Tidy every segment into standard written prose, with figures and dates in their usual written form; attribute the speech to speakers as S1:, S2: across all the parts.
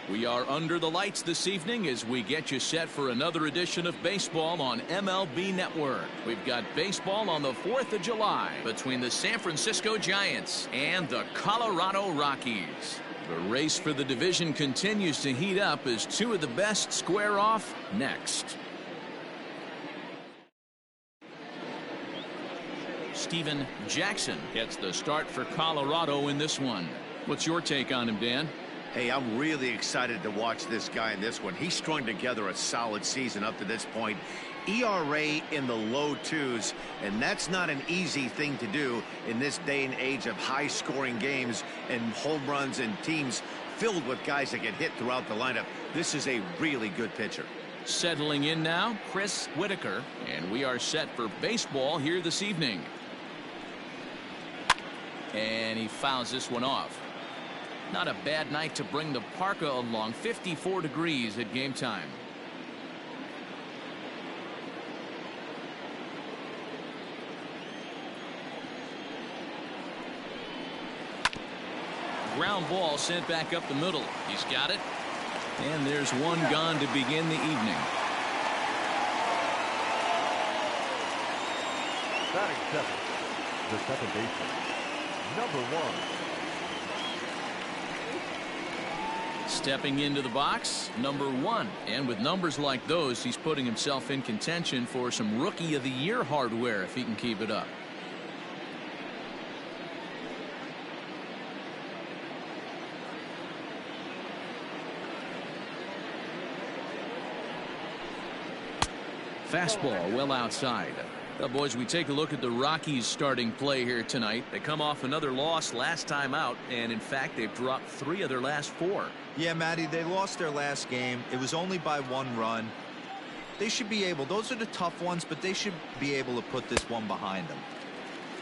S1: We are under the lights this evening as we get you set for another edition of baseball on MLB Network. We've got baseball on the 4th of July between the San Francisco Giants and the Colorado Rockies. The race for the division continues to heat up as two of the best square off next. Steven Jackson gets the start for Colorado in this one. What's your take on him, Dan?
S2: Hey, I'm really excited to watch this guy in this one. He strung together a solid season up to this point. ERA in the low 2s, and that's not an easy thing to do in this day and age of high-scoring games and home runs and teams filled with guys that get hit throughout the lineup. This is a really good pitcher.
S1: Settling in now, Chris Whitaker, and we are set for baseball here this evening. And he fouls this one off. Not a bad night to bring the parka along. 54 degrees at game time. Ground ball sent back up the middle. He's got it. And there's one gone to begin the evening.
S3: Batting seventh, the second baseman, number 1.
S1: Stepping into the box, number 1. And with numbers like those, he's putting himself in contention for some Rookie of the Year hardware if he can keep it up. Fastball well outside. Well, boys, we take a look at the Rockies starting play here tonight. They come off another loss last time out, and in fact they've dropped 3 of their last 4.
S4: Yeah, Matty, they lost their last game. It was only by 1 run. They should be able, those are the tough ones, but they should be able to put this one behind them.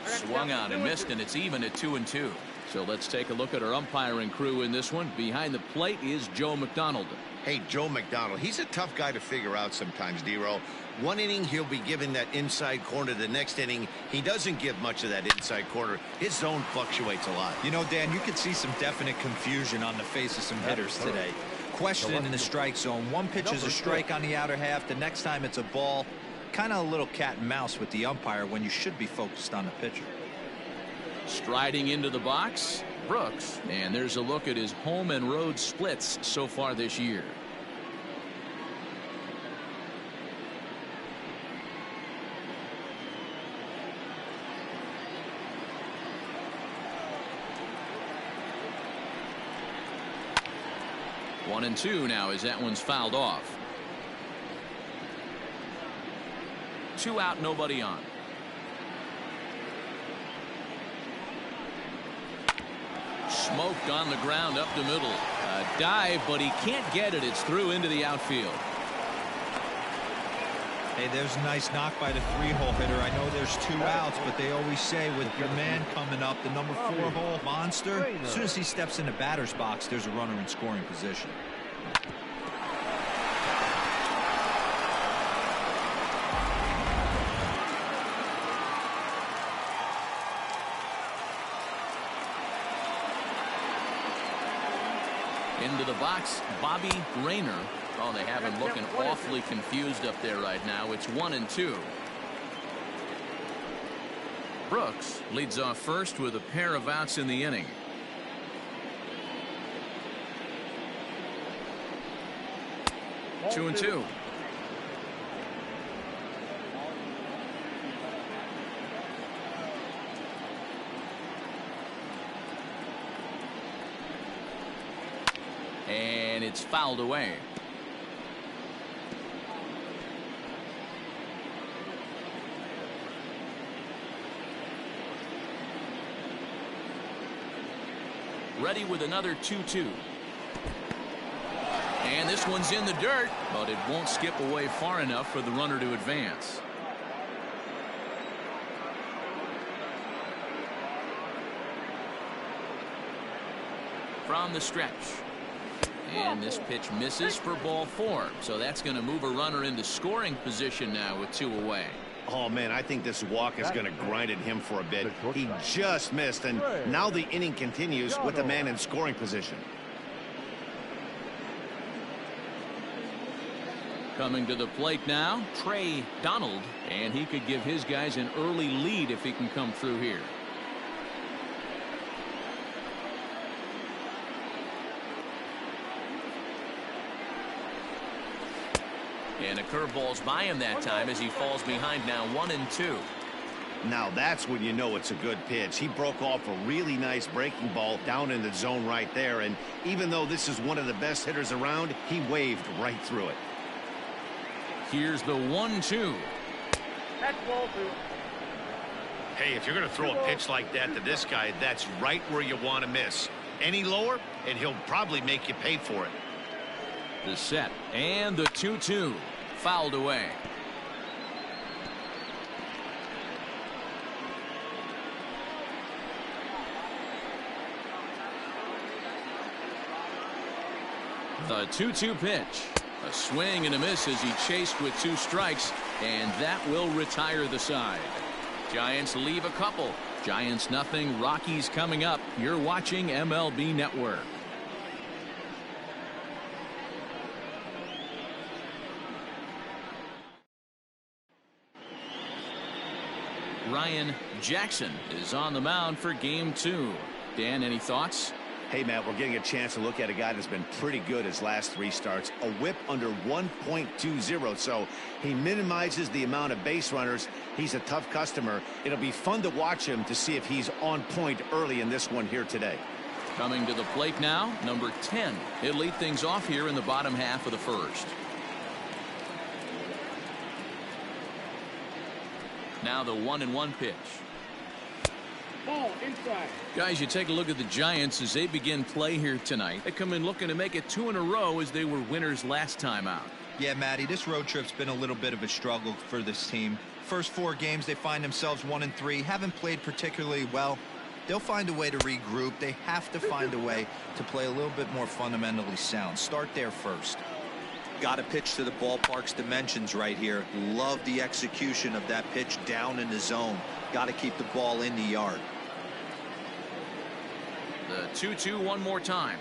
S1: Swung on and missed, and it's even at 2-2. So let's take a look at our umpiring crew in this one. Behind the plate is Joe McDonald.
S2: Hey, Joe McDonald, he's a tough guy to figure out sometimes, D-Row. One inning, he'll be giving that inside corner. The next inning, he doesn't give much of that inside corner. His zone fluctuates a lot.
S4: You know, Dan, you could see some definite confusion on the face of some hitters today. Questioning in the strike zone. One pitch is a strike on the outer half. The next time it's a ball. Kind of a little cat and mouse with the umpire when you should be focused on the pitcher.
S1: Striding into the box, Brooks. And there's a look at his home and road splits so far this year. One and 2 now as that one's fouled off. 2 out, nobody on. Smoked on the ground up the middle. A dive, but he can't get it. It's through into the outfield.
S4: Hey, there's a nice knock by the 3-hole hitter. I know there's 2 outs, but they always say with your man coming up, the number 4-hole monster, as soon as he steps in the batter's box, there's a runner in scoring position.
S1: Into the box, Bobby Rayner. Oh, they have him looking awfully confused up there right now. It's 1 and 2. Brooks leads off first with a pair of outs in the inning. Two and 2. And it's fouled away. Ready with another 2-2. And this one's in the dirt, but it won't skip away far enough for the runner to advance. From the stretch. And this pitch misses for ball 4. So that's going to move a runner into scoring position now with 2 away.
S2: Oh, man, I think this walk is going to grind at him for a bit. He just missed, and now the inning continues with the man in scoring position.
S1: Coming to the plate now, Trey Donald, and he could give his guys an early lead if he can come through here. And a curveball's by him that time as he falls behind now 1-2.
S2: Now that's when you know it's a good pitch. He broke off a really nice breaking ball down in the zone right there. And even though this is one of the best hitters around, he waved right through it.
S1: Here's the 1-2.
S3: That's ball two.
S2: Hey, if you're going to throw a pitch like that to this guy, that's right where you want to miss. Any lower, and he'll probably make you pay for it.
S1: The set and the 2-2 fouled away. The 2-2 pitch. A swing and a miss as he chased with 2 strikes, and that will retire the side. Giants leave a couple. Giants nothing. Rockies coming up. You're watching MLB Network. Ryan Jackson is on the mound for game 2. Dan, any thoughts?
S2: Hey, Matt, we're getting a chance to look at a guy that's been pretty good his last 3 starts. A whip under 1.20, so he minimizes the amount of base runners. He's a tough customer. It'll be fun to watch him to see if he's on point early in this one here today.
S1: Coming to the plate now, number 10. He'll lead things off here in the bottom half of the first. Now the 1-1 pitch.
S3: Ball inside.
S1: Guys, you take a look at the Giants as they begin play here tonight. They come in looking to make it 2 in a row as they were winners last time out.
S4: Yeah, Matty, this road trip's been a little bit of a struggle for this team. First 4 games, they find themselves 1-3. Haven't played particularly well. They'll find a way to regroup. They have to find a way to play a little bit more fundamentally sound. Start there first. Got to pitch to the ballpark's dimensions right here. Love the execution of that pitch down in the zone. Got to keep the ball in the yard.
S1: The 2-2 one more time.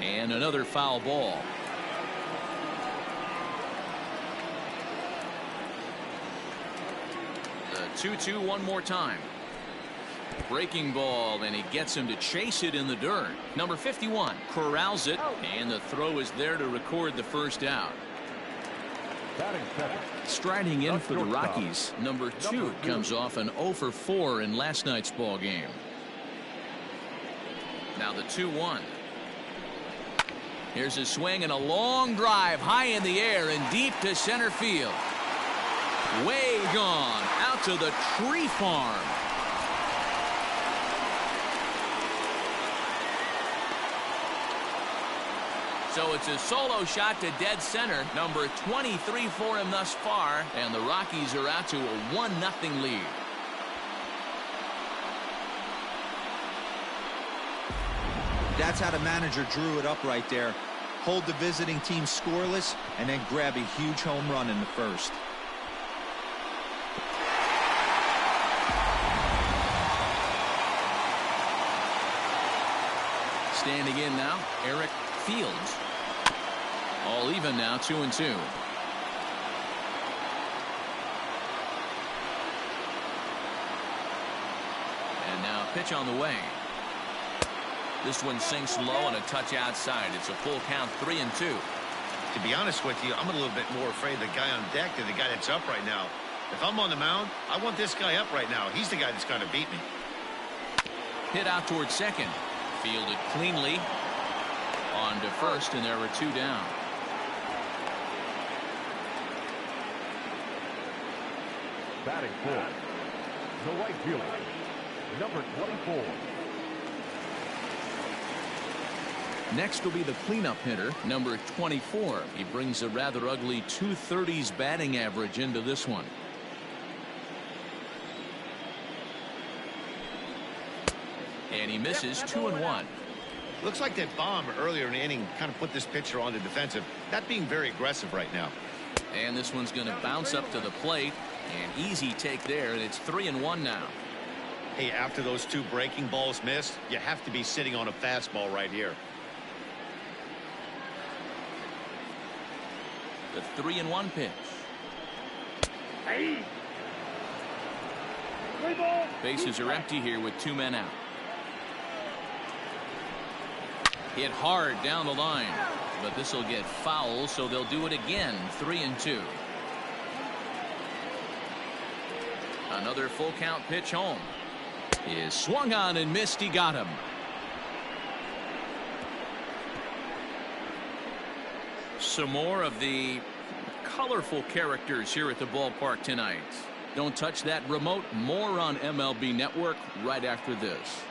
S1: And another foul ball. The 2-2 one more time. Breaking ball, and he gets him to chase it in the dirt. Number 51 corrals it, and the throw is there to record the first out. Striding in for the Rockies, number 2 comes off an 0 for 4 in last night's ball game. Now the 2-1. Here's a swing and a long drive high in the air and deep to center field. Way gone out to the tree farm. So it's a solo shot to dead center, number 23 for him thus far, and the Rockies are out to a 1-0 lead.
S4: That's how the manager drew it up right there. Hold the visiting team scoreless and then grab a huge home run in the first.
S1: Standing in now, Eric Fields. All even now, 2-2. And now a pitch on the way. This one sinks low and a touch outside. It's a full count, 3-2.
S2: To be honest with you, I'm a little bit more afraid of the guy on deck than the guy that's up right now. If I'm on the mound, I want this guy up right now. He's the guy that's going to beat me.
S1: Hit out towards second. Fielded cleanly. On to first, and there were 2 down.
S3: Batting 4th, the right fielder, number 24.
S1: Next will be the cleanup hitter, number 24. He brings a rather ugly 230s batting average into this one. And he misses 2-1.
S2: Looks like that bomb earlier in the inning kind of put this pitcher on the defensive. Not being very aggressive right now.
S1: And this one's going to bounce up to the plate. An easy take there, and it's 3-1 now.
S2: Hey, after those 2 breaking balls missed, you have to be sitting on a fastball right here.
S1: The 3-1 pitch. Bases are empty here with 2 men out. Hit hard down the line, but this will get foul, so they'll do it again. 3-2. Another full count pitch home. Is swung on and missed. He got him. Some more of the colorful characters here at the ballpark tonight. Don't touch that remote. More on MLB Network right after this.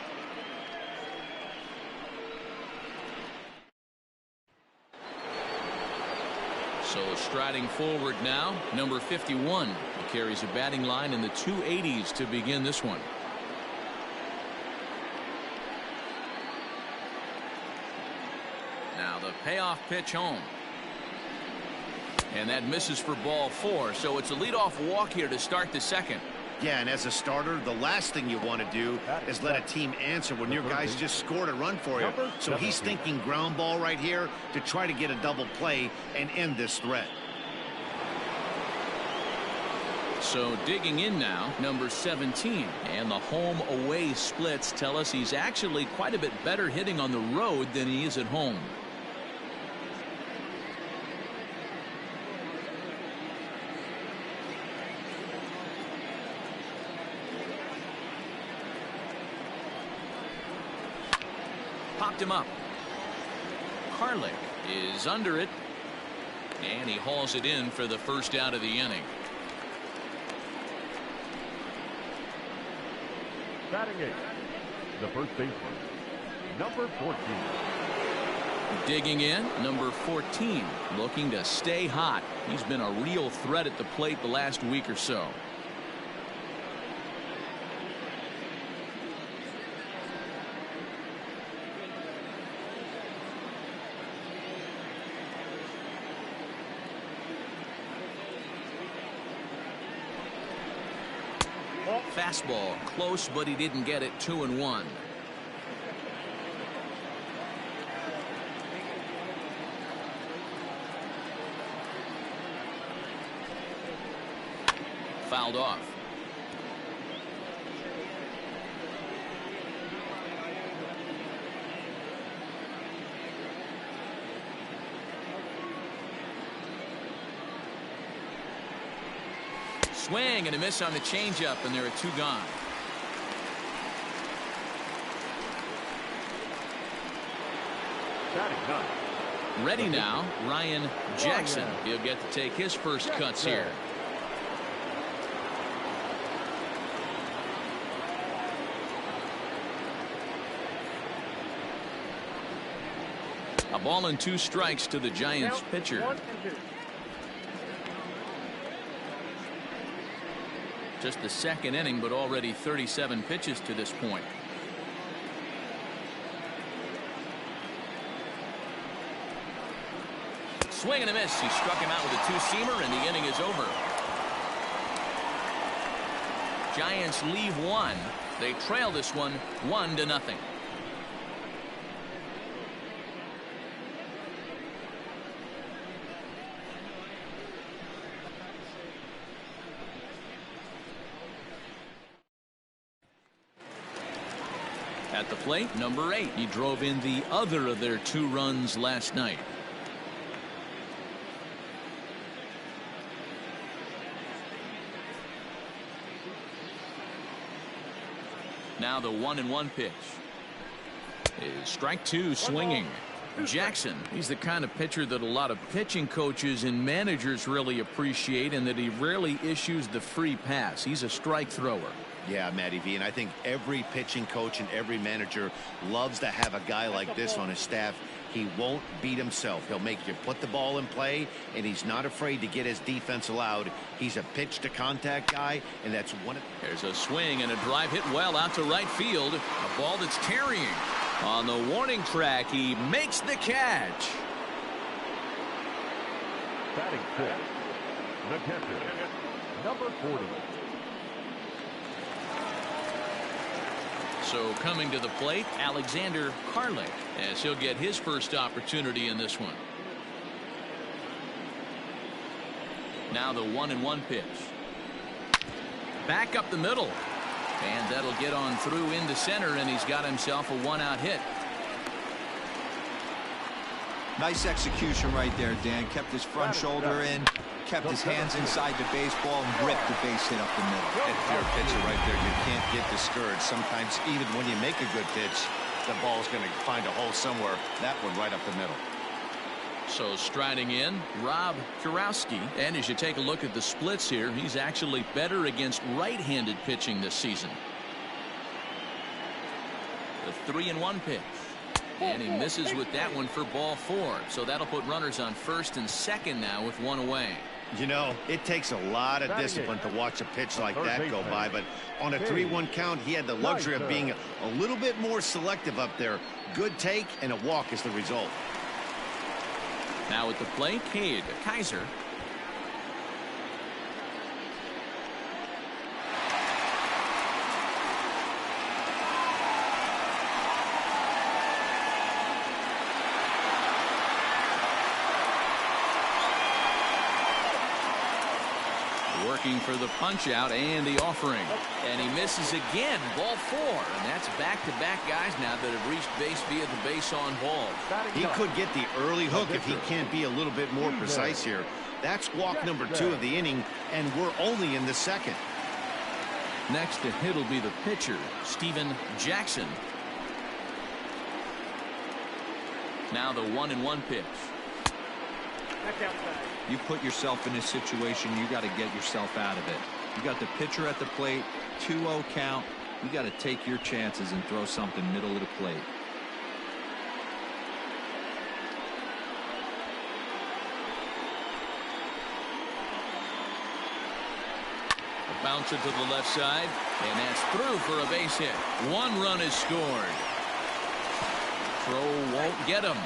S1: So striding forward now, number 51. He carries a batting line in the 280s to begin this one. Now the payoff pitch home. And that misses for ball 4, so it's a leadoff walk here to start the second.
S2: Yeah, and as a starter, the last thing you want to do is let a team answer when your guys just scored a run for you. So he's thinking ground ball right here to try to get a double play and end this threat.
S1: So digging in now, number 17. And the home-away splits tell us he's actually quite a bit better hitting on the road than he is at home. Popped him up. Karlik is under it, and he hauls it in for the first out of the inning.
S3: Batting 8, the first baseman, number 14.
S1: Digging in, number 14, looking to stay hot. He's been a real threat at the plate the last week or so. Fastball close, but he didn't get it. 2-1. Fouled off. Swing and a miss on the changeup, and there are 2 gone. Ready now, Ryan Jackson. He'll get to take his first cuts here. A ball and 2 strikes to the Giants pitcher. Just the second inning, but already 37 pitches to this point. Swing and a miss. He struck him out with a 2-seamer, and the inning is over. Giants leave 1. They trail this one 1-0. At the plate, number 8. He drove in the other of their 2 runs last night. Now the 1-1 pitch. Is strike 2 swinging. Jackson, he's the kind of pitcher that a lot of pitching coaches and managers really appreciate, and that he rarely issues the free pass. He's a strike thrower.
S2: Yeah, Matty V, and I think every pitching coach and every manager loves to have a guy like this on his staff. He won't beat himself. He'll make you put the ball in play, and he's not afraid to get his defense allowed. He's a pitch to contact guy, and that's one of...
S1: There's a swing and a drive hit well out to right field. A ball that's carrying. On the warning track, he makes the catch.
S3: Batting 6, the catcher, number 40.
S1: So coming to the plate, Alexander Karlik, as he'll get his first opportunity in this one. Now the 1-1 pitch. Back up the middle. And that'll get on through into center, and he's got himself a 1-out hit.
S4: Nice execution right there, Dan. Kept his front shoulder in, kept his hands inside the baseball, and ripped the base hit up the middle.
S2: If you're a pitcher right there, you can't get discouraged. Sometimes even when you make a good pitch, the ball's going to find a hole somewhere. That one right up the middle.
S1: So striding in, Rob Kurowski. And as you take a look at the splits here, he's actually better against right-handed pitching this season. The 3-1 pitch. And he misses with that one for ball 4. So that'll put runners on first and second now with 1 away.
S2: You know, it takes a lot of discipline to watch a pitch like that go by, but on a 3-1 count, he had the luxury of being a little bit more selective up there. Good take, and a walk is the result.
S1: Now at the plate, Cade Kaiser. Working for the punch out and the offering, and he misses again. Ball 4, and that's back-to-back guys now that have reached base via the base on ball.
S2: He could get the early hook if he can't be a little bit more precise here. That's walk number 2 of the inning, and we're only in the second.
S1: Next to hit will be the pitcher, Steven Jackson. Now the 1-1 pitch.
S4: You put yourself in this situation, you got to get yourself out of it. You got the pitcher at the plate, 2-0 count. You got to take your chances and throw something middle of the plate.
S1: A bouncer to the left side, and that's through for a base hit. 1 run is scored. Throw won't get him.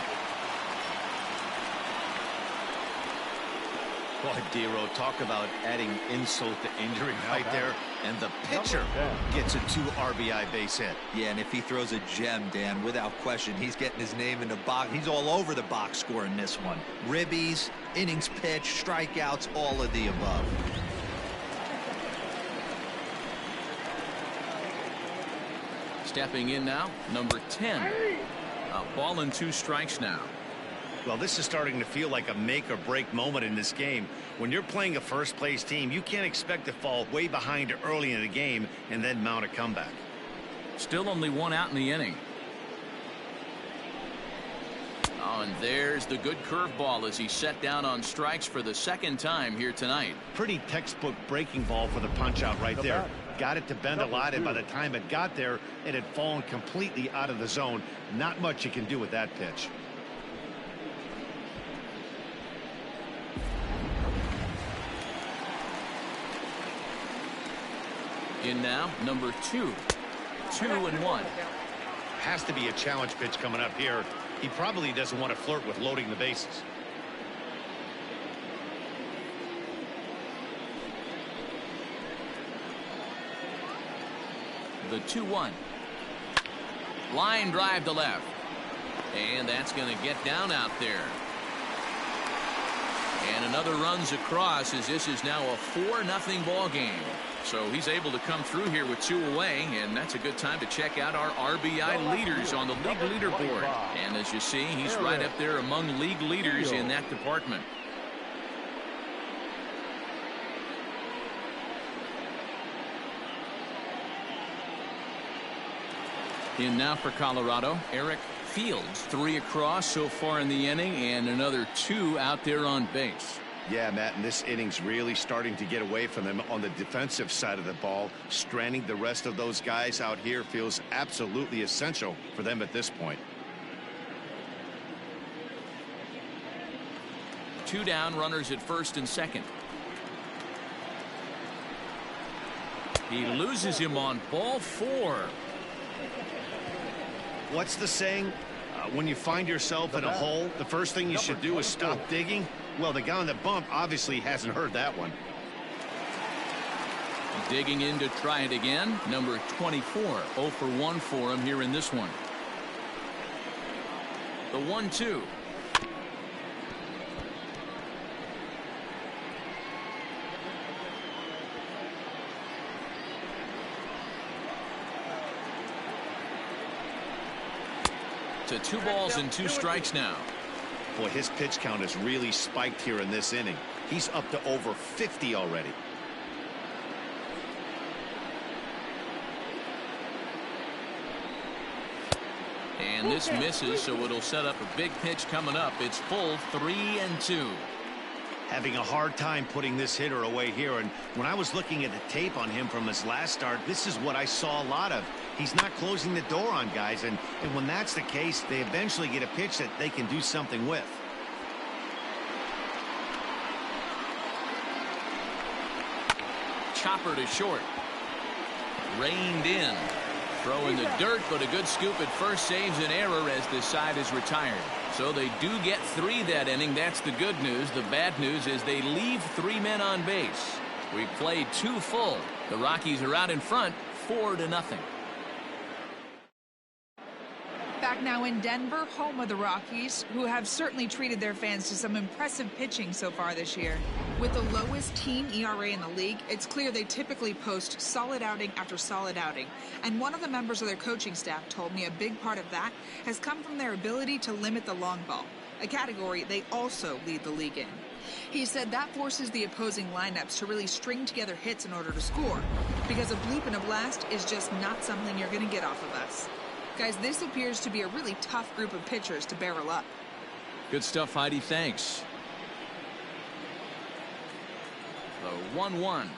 S2: Boy, Dero, talk about adding insult to injury right there. And the pitcher gets a 2 RBI base hit.
S4: Yeah, and if he throws a gem, Dan, without question, he's getting his name in the box. He's all over the box score in this one. Ribbies, innings pitched, strikeouts, all of the above.
S1: Stepping in now, number 10. A ball and 2 strikes now.
S2: Well, this is starting to feel like a make-or-break moment in this game. When you're playing a first-place team, you can't expect to fall way behind early in the game and then mount a comeback.
S1: Still only 1 out in the inning. Oh, and there's the good curveball as he set down on strikes for the 2nd time here tonight.
S2: Pretty textbook breaking ball for the punch-out right there. Got it to bend a lot, and by the time it got there, it had fallen completely out of the zone. Not much you can do with that pitch.
S1: In now, number 2. 2-1.
S2: Has to be a challenge pitch coming up here. He probably doesn't want to flirt with loading the bases.
S1: The 2-1. Line drive to left. And that's going to get down out there. And another runs across as this is now a 4-0 ball game. So he's able to come through here with 2 away, and that's a good time to check out our RBI leaders on the league leaderboard. And as you see, he's right up there among league leaders in that department. In now for Colorado, Eric Fields. 3 across so far in the inning, and another 2 out there on base.
S2: Yeah, Matt, and this inning's really starting to get away from them on the defensive side of the ball. Stranding the rest of those guys out here feels absolutely essential for them at this point.
S1: 2 down, runners at first and second. He loses him on ball 4.
S2: What's the saying? When you find yourself in a hole, the first thing you should do is stop digging. Well, the guy on the bump obviously hasn't heard that one.
S1: Digging in to try it again. Number 24. 0 for 1 for him here in this one. The 1-2. to 2 balls and 2 strikes now.
S2: Boy, his pitch count has really spiked here in this inning. He's up to over 50 already.
S1: And this misses, so it'll set up a big pitch coming up. It's full 3-2.
S2: Having a hard time putting this hitter away here, and when I was looking at the tape on him from his last start, this is what I saw a lot of. He's not closing the door on guys, and when that's the case, they eventually get a pitch that they can do something with.
S1: Chopper to short. Reined in. Throw in the dirt, but a good scoop at first saves an error as this side is retired. So they do get 3 that inning. That's the good news. The bad news is they leave 3 men on base. We played 2 full. The Rockies are out in front 4-0.
S5: Back now in Denver, home of the Rockies, who have certainly treated their fans to some impressive pitching so far this year. With the lowest team ERA in the league, it's clear they typically post solid outing after solid outing. And one of the members of their coaching staff told me a big part of that has come from their ability to limit the long ball, a category they also lead the league in. He said that forces the opposing lineups to really string together hits in order to score, because a bloop and a blast is just not something you're going to get off of us. Guys, this appears to be a really tough group of pitchers to barrel up.
S1: Good stuff, Heidi. Thanks. The 1-1.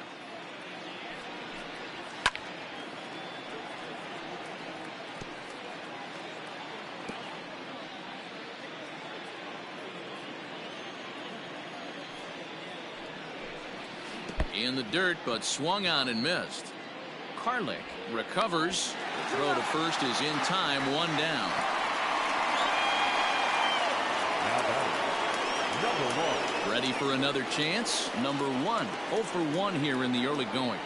S1: In the dirt, but swung on and missed. Karlik recovers. The throw to first is in time. 1 down.
S3: Now batting, number 1.
S1: Ready for another chance. Number 1. 0 for 1 here in the early going.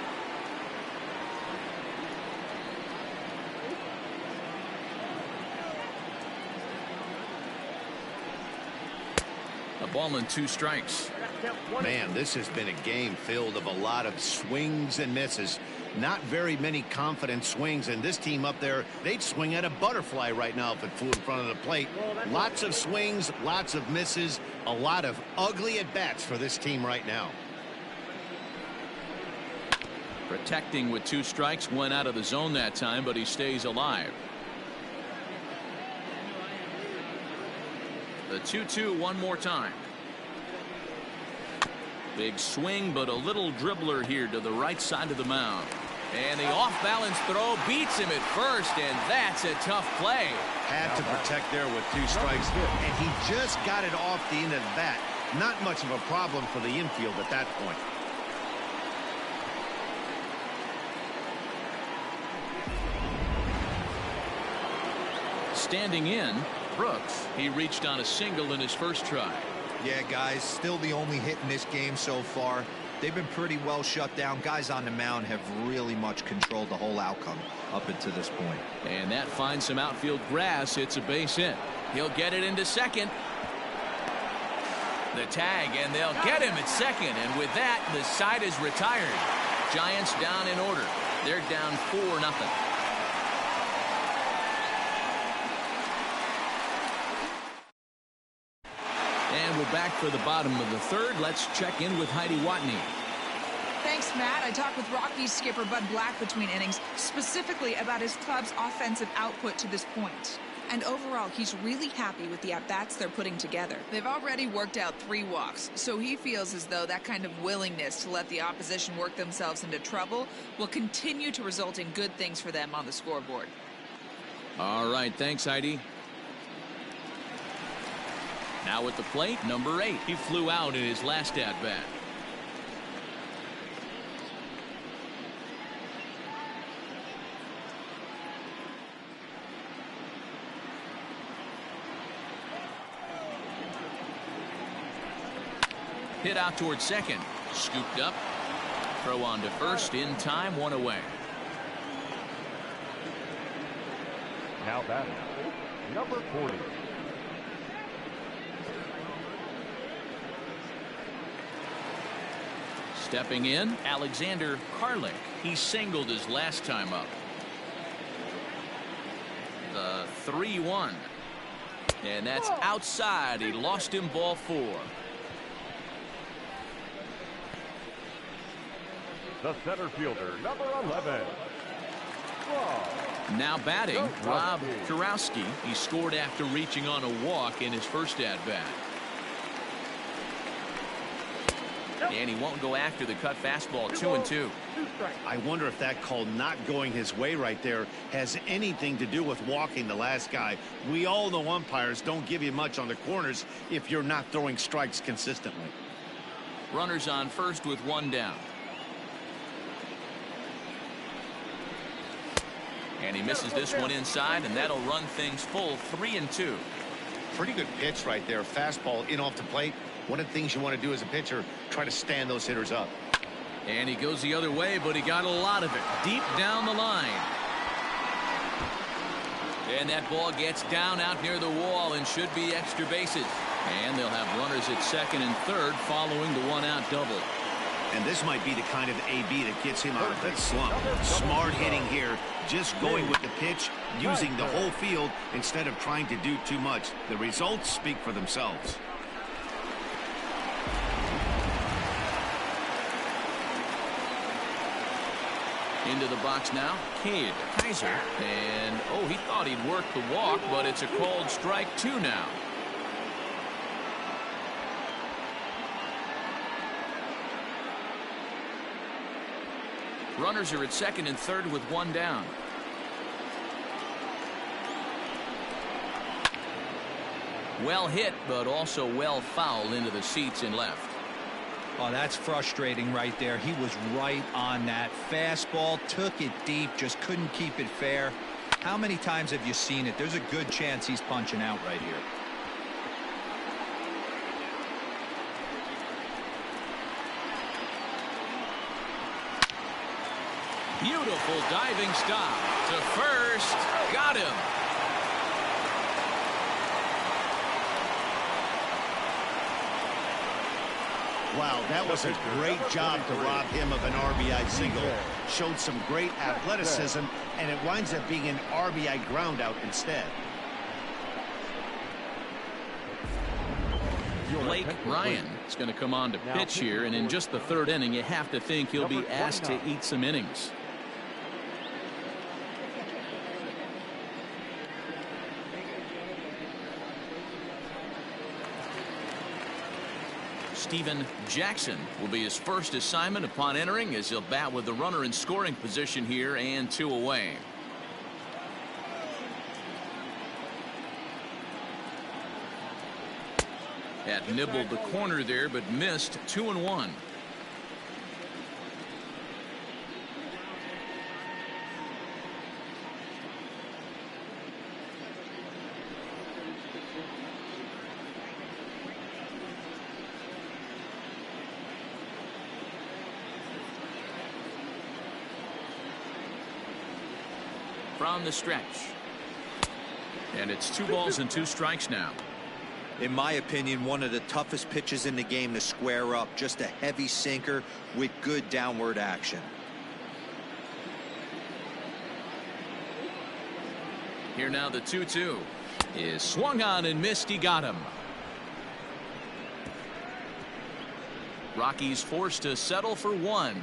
S1: A ball and 2 strikes.
S2: Man, this has been a game filled of a lot of swings and misses. Not very many confident swings, and this team up there, they'd swing at a butterfly right now if it flew in front of the plate. Lots of swings, lots of misses, a lot of ugly at-bats for this team right now.
S1: Protecting with 2 strikes, went out of the zone that time, but he stays alive. The 2-2 one more time. Big swing, but a little dribbler here to the right side of the mound. And the off-balance throw beats him at first, and that's a tough play.
S2: Had to protect there with 2 strikes, and he just got it off the end of the bat. Not much of a problem for the infield at that point.
S1: Standing in, Brooks. He reached on a single in his first try.
S4: Yeah, guys, still the only hit in this game so far. They've been pretty well shut down. Guys on the mound have really much controlled the whole outcome up until this point.
S1: And that finds some outfield grass. It's a base hit. He'll get it into second. The tag, and they'll get him at second. And with that, the side is retired. Giants down in order. They're down 4-0. And we're back for the bottom of the third. Let's check in with Heidi Watney.
S5: Thanks, Matt. I talked with Rockies skipper Bud Black between innings, specifically about his club's offensive output to this point. And overall, he's really happy with the at-bats they're putting together. They've already worked out 3 walks, so he feels as though that kind of willingness to let the opposition work themselves into trouble will continue to result in good things for them on the scoreboard.
S1: All right, thanks, Heidi. Now at the plate, number 8. He flew out in his last at-bat. Hit out towards second. Scooped up. Throw on to first in time. 1 away.
S3: Now batting, number 40.
S1: Stepping in, Alexander Karlik. He singled his last time up. The 3-1. And that's outside. He lost him, ball 4.
S3: The center fielder, number 11.
S1: Now batting, Rob Kurowski. He scored after reaching on a walk in his first at-bat. And he won't go after the cut fastball. 2-2.
S2: I wonder if that call not going his way right there has anything to do with walking the last guy. We all know umpires don't give you much on the corners if you're not throwing strikes consistently.
S1: Runners on first with 1 down. And he misses this one inside, and that'll run things full. 3-2.
S2: Pretty good pitch right there. Fastball in off the plate. One of the things you want to do as a pitcher, try to stand those hitters up.
S1: And he goes the other way, but he got a lot of it deep down the line. And that ball gets down out near the wall and should be extra bases. And they'll have runners at second and third following the 1-out double.
S2: And this might be the kind of AB that gets him out of that slump. Smart hitting here, just going with the pitch, using the whole field instead of trying to do too much. The results speak for themselves.
S1: Into the box now, Cade Kaiser. And, oh, he thought he'd work the walk, but it's a called strike 2 now. Runners are at second and third with 1 down. Well hit, but also well fouled into the seats and left.
S4: Oh, that's frustrating right there. He was right on that. Fastball, took it deep, just couldn't keep it fair. How many times have you seen it? There's a good chance he's punching out right here.
S1: Beautiful diving stop to first. Got him.
S2: Wow, that was a great job to rob him of an RBI single. Showed some great athleticism, and it winds up being an RBI groundout instead.
S1: Blake Ryan is going to come on to pitch here, and in just the 3rd inning, you have to think he'll be asked to eat some innings. Steven Jackson will be his first assignment upon entering, as he'll bat with the runner in scoring position here and 2 away. Had nibbled the corner there, but missed. 2-1. From the stretch. And it's 2 balls and 2 strikes now.
S4: In my opinion, one of the toughest pitches in the game to square up. Just a heavy sinker with good downward action.
S1: Here now the 2-2 is swung on and missed. He got him. Rockies forced to settle for 1.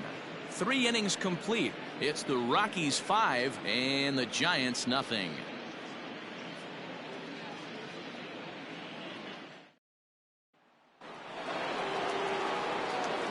S1: 3 innings complete. It's the Rockies 5 and the Giants nothing.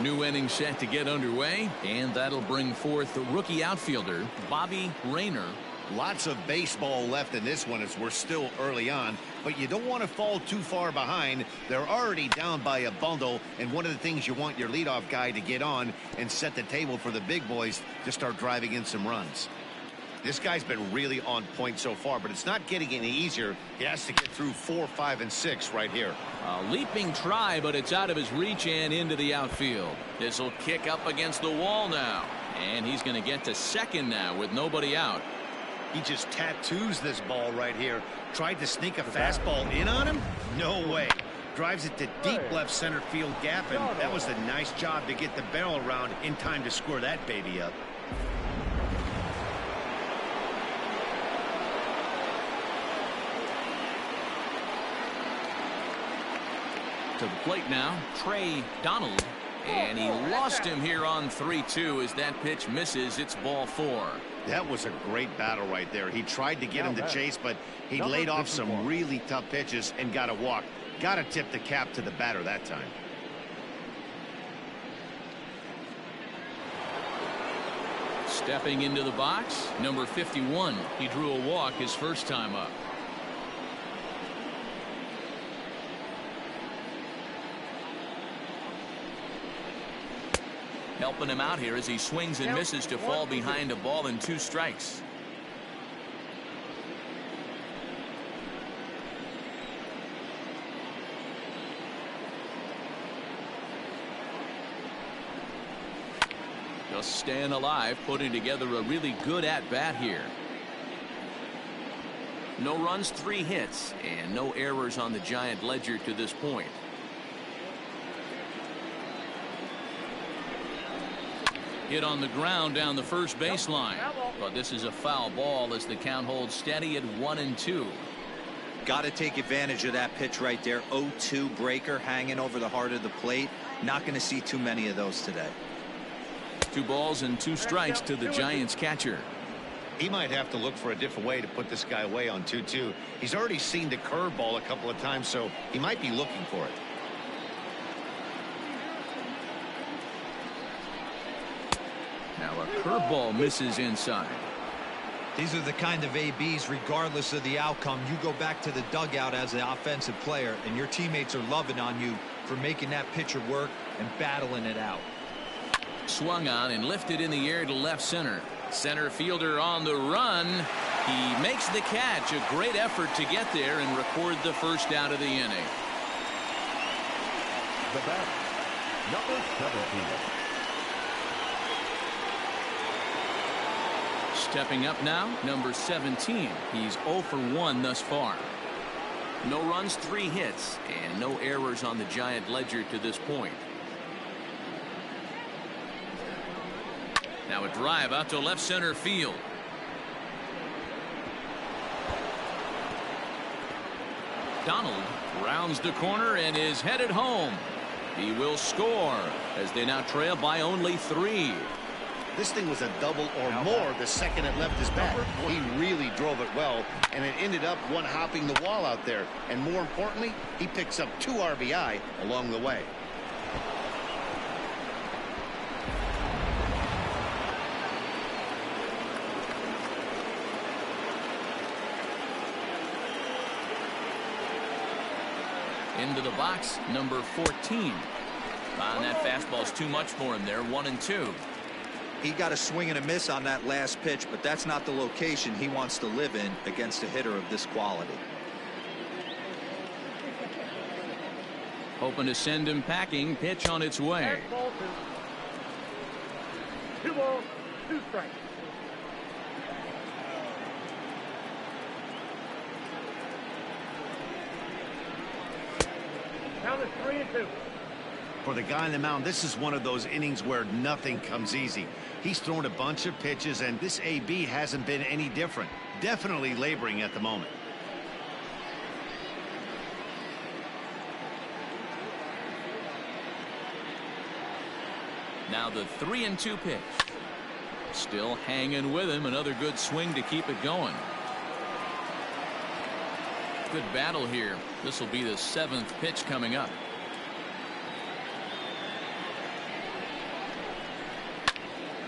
S1: New inning set to get underway, and that'll bring forth the rookie outfielder Bobby Rayner.
S2: Lots of baseball left in this one as we're still early on, but you don't want to fall too far behind. They're already down by a bundle, and one of the things you want your leadoff guy to get on and set the table for the big boys to start driving in some runs. This guy's been really on point so far, but it's not getting any easier. He has to get through 4, 5, and 6 right here.
S1: A leaping try, but it's out of his reach and into the outfield. This will kick up against the wall now, and he's going to get to second now with nobody out.
S2: He just tattoos this ball right here. Tried to sneak a fastball in on him? No way. Drives it to deep left center field gap, and that was a nice job to get the barrel around in time to score that baby up.
S1: to the plate now, Trey Donald. And he lost him here on 3-2 as that pitch misses. It's ball 4.
S2: That was a great battle right there. He tried to get him to chase, but he laid off some really tough pitches and got a walk. Got to tip the cap to the batter that time.
S1: Stepping into the box, number 51. He drew a walk his first time up. Helping him out here as he swings and misses to fall behind a ball and 2 strikes. Just staying alive, putting together a really good at-bat here. No runs, 3 hits, and no errors on the Giant ledger to this point. Hit on the ground down the first baseline, but this is a foul ball as the count holds steady at 1-2.
S4: Got to take advantage of that pitch right there. 0-2 breaker hanging over the heart of the plate. Not going to see too many of those today.
S1: 2 balls and 2 strikes to the Giants catcher.
S2: He might have to look for a different way to put this guy away on 2-2. He's already seen the curveball a couple of times, so he might be looking for it.
S1: Now a curveball misses inside.
S4: These are the kind of ABs, regardless of the outcome, you go back to the dugout as an offensive player, and your teammates are loving on you for making that pitcher work and battling it out.
S1: Swung on and lifted in the air to left center. Center fielder on the run. He makes the catch. A great effort to get there and record the first out of the inning.
S3: The batter, number 17.
S1: Stepping up now, number 17. He's 0 for 1 thus far. No runs, 3 hits, and no errors on the Giant ledger to this point. Now a drive out to left center field. Donald rounds the corner and is headed home. He will score as they now trail by only 3.
S2: This thing was a double or more the second it left his bat. He really drove it well, and it ended up one hopping the wall out there. And more importantly, he picks up 2 RBI along the way.
S1: Into the box, number 14. That fastball's too much for him there. 1-2.
S4: He got a swing and a miss on that last pitch, but that's not the location he wants to live in against a hitter of this quality.
S1: Hoping to send him packing. Pitch on its way.
S3: 2 balls, 2 strikes. Count is 3-2.
S2: For the guy on the mound, this is one of those innings where nothing comes easy. He's thrown a bunch of pitches, and this AB hasn't been any different. Definitely laboring at the moment.
S1: Now the 3-2 pitch. Still hanging with him. Another good swing to keep it going. Good battle here. This will be the 7th pitch coming up.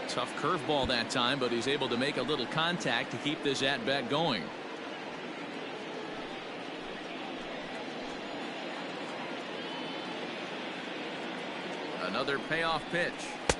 S1: Tough curveball that time, but he's able to make a little contact to keep this at-bat going. Another payoff pitch.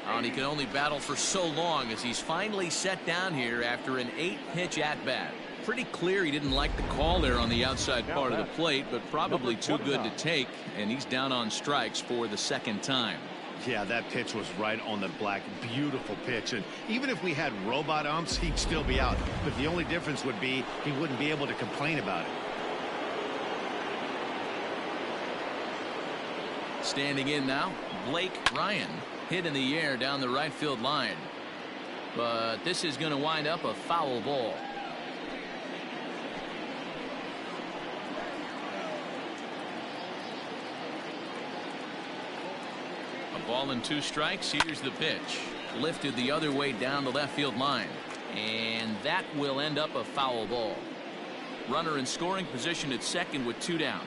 S1: And he can only battle for so long as he's finally set down here after an 8-pitch at-bat. Pretty clear he didn't like the call there on the outside part of the plate, but probably too good to take, and he's down on strikes for the 2nd time.
S2: Yeah, that pitch was right on the black. Beautiful pitch. And even if we had robot umps, he'd still be out. But the only difference would be he wouldn't be able to complain about it.
S1: Standing in now, Blake Ryan. Hit in the air down the right field line. But this is going to wind up a foul ball. Ball and 2 strikes. Here's the pitch. Lifted the other way down the left field line. And that will end up a foul ball. Runner in scoring position at second with 2 down.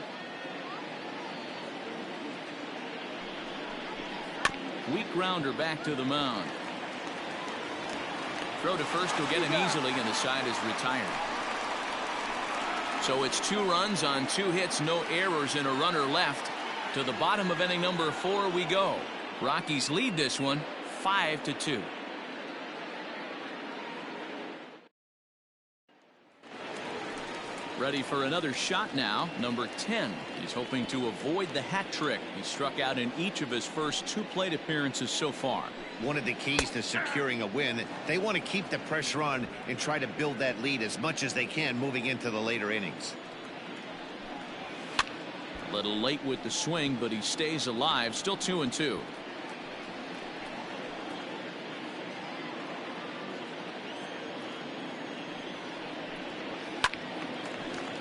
S1: Weak grounder back to the mound. Throw to first will get him easily, and the side is retired. So it's 2 runs on 2 hits, no errors, and a runner left. To the bottom of inning number 4 we go. Rockies lead this one 5-2. Ready for another shot now. Number 10. He's hoping to avoid the hat trick. He struck out in each of his first 2 plate appearances so far.
S2: One of the keys to securing a win, they want to keep the pressure on and try to build that lead as much as they can moving into the later innings.
S1: A little late with the swing, but he stays alive. Still 2-2.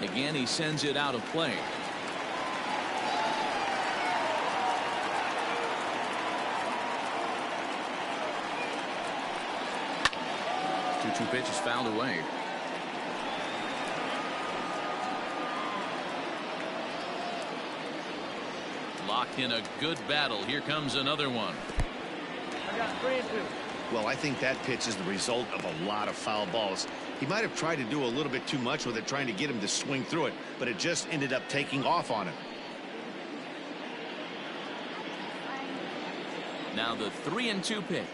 S1: Again, he sends it out of play. Two pitches fouled away. Locked in a good battle. Here comes another one.
S6: I got 3-2.
S2: Well, I think that pitch is the result of a lot of foul balls. He might have tried to do a little bit too much with it, trying to get him to swing through it, but it just ended up taking off on him.
S1: Now the 3-2 pitch.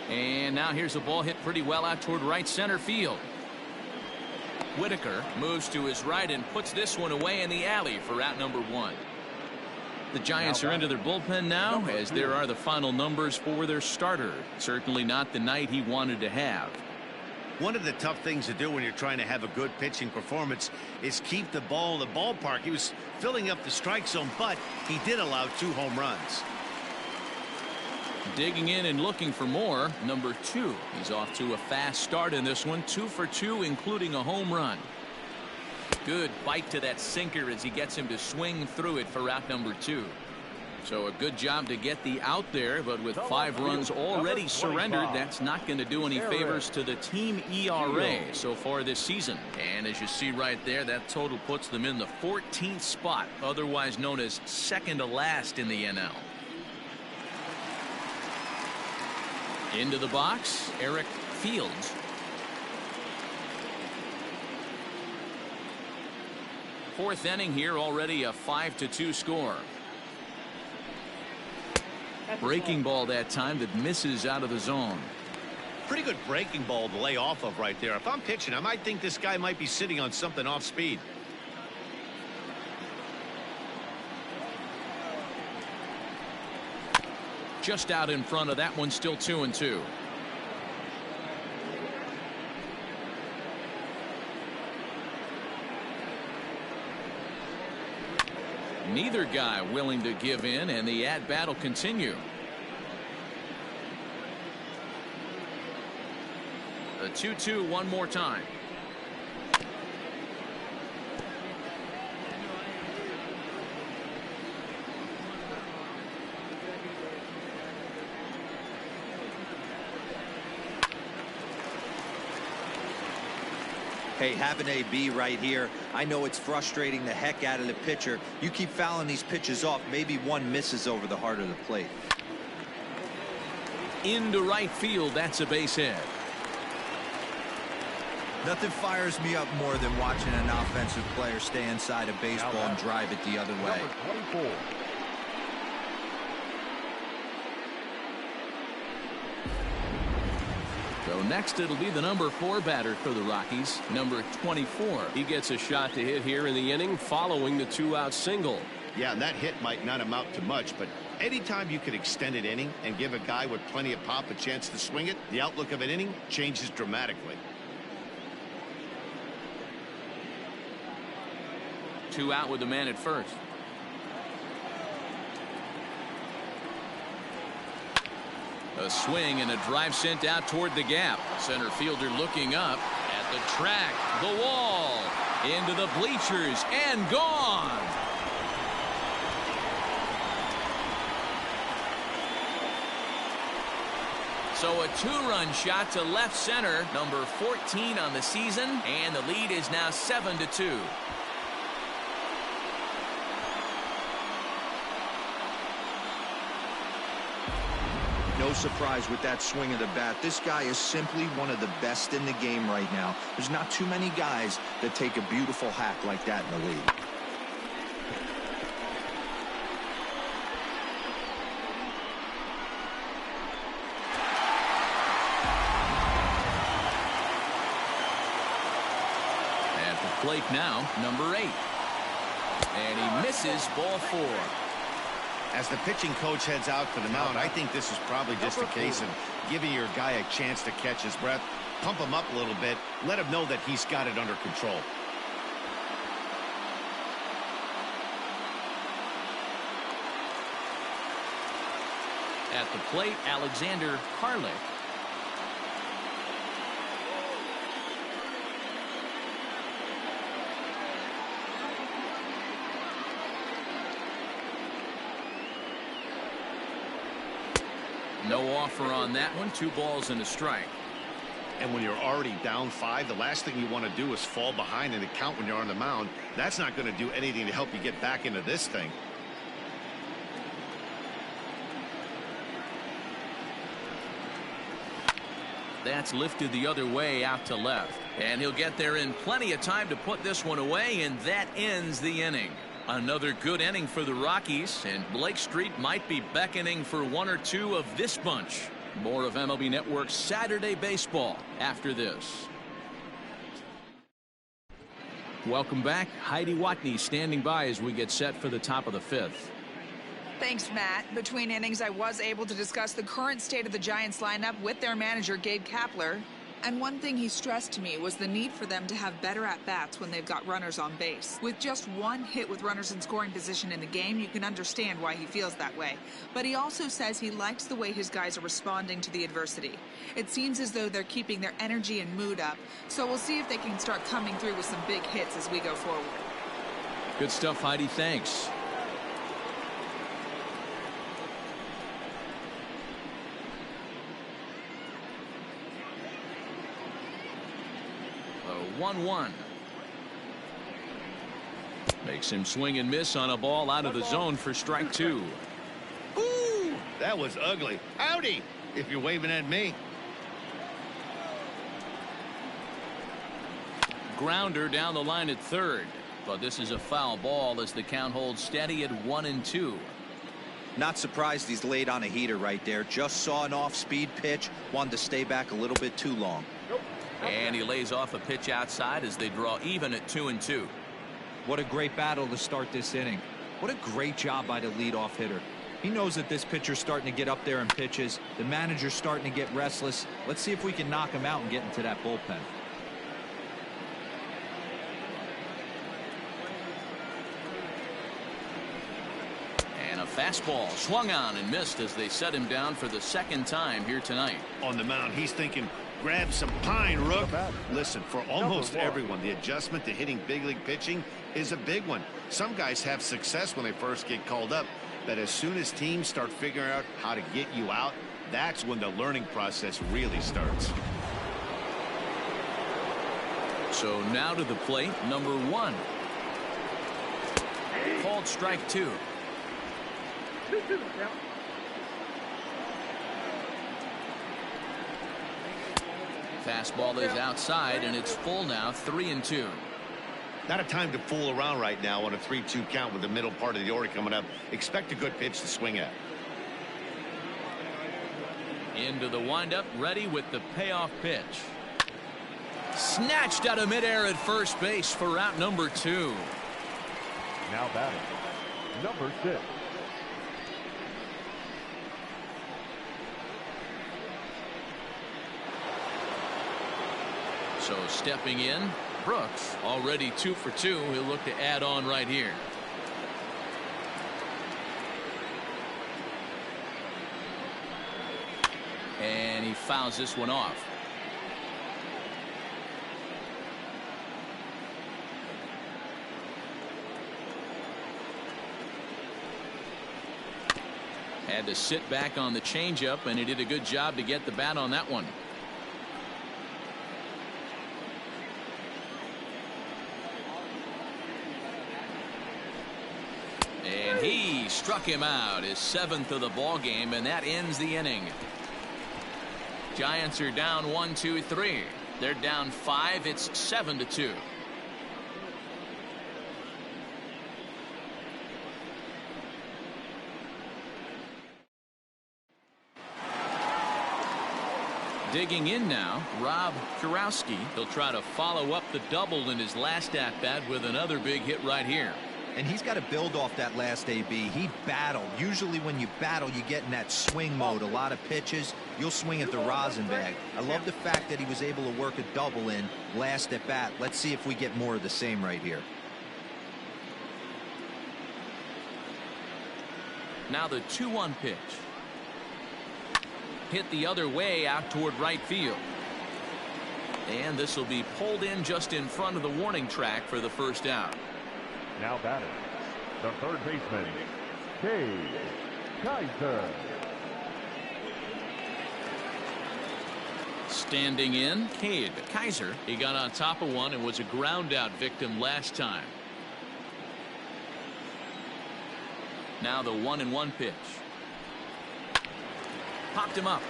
S1: And now here's a ball hit pretty well out toward right center field. Whitaker moves to his right and puts this one away in the alley for out number 1. The Giants are into their bullpen now, as there are the final numbers for their starter. Certainly not the night he wanted to have.
S2: One of the tough things to do when you're trying to have a good pitching performance is keep the ball in the ballpark. He was filling up the strike zone, but he did allow 2 home runs.
S1: Digging in and looking for more. Number 2. He's off to a fast start in this one. 2 for 2, including a home run. Good bite to that sinker as he gets him to swing through it for out number 2. So a good job to get the out there, but with 5 runs already surrendered, that's not going to do any favors to the team ERA so far this season. And as you see right there, that total puts them in the 14th spot, otherwise known as second to last in the NL. Into the box, Eric Fields. Fourth inning here, already a 5-2 score. Breaking ball that time that misses out of the zone.
S2: Pretty good breaking ball to lay off of right there. If I'm pitching, I might think this guy might be sitting on something off speed.
S1: Just out in front of that one, still 2-2. Neither guy willing to give in, and the at-bat will continue. A 2-2 one more time.
S4: Hey, have an AB right here. I know it's frustrating the heck out of the pitcher. You keep fouling these pitches off, maybe one misses over the heart of the plate.
S1: Into right field, that's a base hit.
S4: Nothing fires me up more than watching an offensive player stay inside a baseball and drive it the other way.
S3: Number 24.
S1: So next it'll be the number 4 batter for the Rockies, number 24.
S7: He gets a shot to hit here in the inning following the 2-out single.
S2: Yeah, and that hit might not amount to much, but anytime you can extend an inning and give a guy with plenty of pop a chance to swing it, the outlook of an inning changes dramatically.
S1: 2 out with the man at first. A swing and a drive sent out toward the gap. Center fielder looking up at the track, the wall, into the bleachers, and gone. So a two-run shot to left center, number 14 on the season, and the lead is now 7-2.
S4: No surprise with that swing of the bat. This guy is simply one of the best in the game right now. There's not too many guys that take a beautiful hack like that in the league.
S1: At the plate now, number 8. And he misses ball 4.
S2: As the pitching coach heads out to the mound, I think this is probably just a case of giving your guy a chance to catch his breath, pump him up a little bit, let him know that he's got it under control.
S1: At the plate, Alexander Harlick. No offer on that one. 2 balls and a strike.
S2: And when you're already down 5, the last thing you want to do is fall behind in the count when you're on the mound. That's not going to do anything to help you get back into this thing.
S1: That's lifted the other way out to left. And he'll get there in plenty of time to put this one away, and that ends the inning. Another good inning for the Rockies, and Blake Street might be beckoning for 1 or 2 of this bunch. More of MLB Network's Saturday Baseball after this. Welcome back. Heidi Watney standing by as we get set for the top of the 5th.
S5: Thanks, Matt. Between innings, I was able to discuss the current state of the Giants lineup with their manager, Gabe Kapler. And one thing he stressed to me was the need for them to have better at-bats when they've got runners on base. With just 1 hit with runners in scoring position in the game, you can understand why he feels that way. But he also says he likes the way his guys are responding to the adversity. It seems as though they're keeping their energy and mood up, so we'll see if they can start coming through with some big hits as we go forward.
S1: Good stuff, Heidi. Thanks. A 1-1. Makes him swing and miss on a ball out of the zone for strike 2.
S2: Ooh, that was ugly. Howdy, if you're waving at me.
S1: Grounder down the line at third. But this is a foul ball as the count holds steady at 1-2.
S4: Not surprised he's laid on a heater right there. Just saw an off-speed pitch. Wanted to stay back a little bit too long.
S1: And he lays off a pitch outside as they draw even at 2-2.
S4: What a great battle to start this inning. What a great job by the leadoff hitter. He knows that this pitcher's starting to get up there in pitches. The manager's starting to get restless. Let's see if we can knock him out and get into that bullpen.
S1: And a fastball swung on and missed as they set him down for the 2nd time here tonight.
S2: On the mound, he's thinking, grab some pine, Rook. Listen, for almost everyone, the adjustment to hitting big league pitching is a big one. Some guys have success when they first get called up, but as soon as teams start figuring out how to get you out, that's when the learning process really starts.
S1: So now to the plate, number 1. Called strike 2. Fastball is outside, and it's full now, 3-2.
S2: Not a time to fool around right now on a 3-2 count with the middle part of the order coming up. Expect a good pitch to swing at.
S1: Into the windup, ready with the payoff pitch. Snatched out of midair at first base for out number 2.
S3: Now batting, number 6.
S1: So stepping in, Brooks, already 2 for 2. He'll look to add on right here. And he fouls this one off. Had to sit back on the changeup, and he did a good job to get the bat on that one. And he struck him out, his 7th of the ball game, and that ends the inning. Giants are down 1, 2, 3. They're down 5. It's 7-2. Digging in now, Rob Kurowski. He'll try to follow up the double in his last at-bat with another big hit right here.
S4: And he's got to build off that last AB. He battled. Usually when you battle, you get in that swing mode. A lot of pitches, you'll swing at the rosin bag. I love the fact that he was able to work a double in last at bat. Let's see if we get more of the same right here.
S1: Now the 2-1 pitch. Hit the other way out toward right field. And this will be pulled in just in front of the warning track for the first out.
S3: Now batting, the third baseman, Kaiser.
S1: Standing in, Cade Kaiser. He got on top of one and was a ground out victim last time. Now the 1-1 pitch. Popped him up.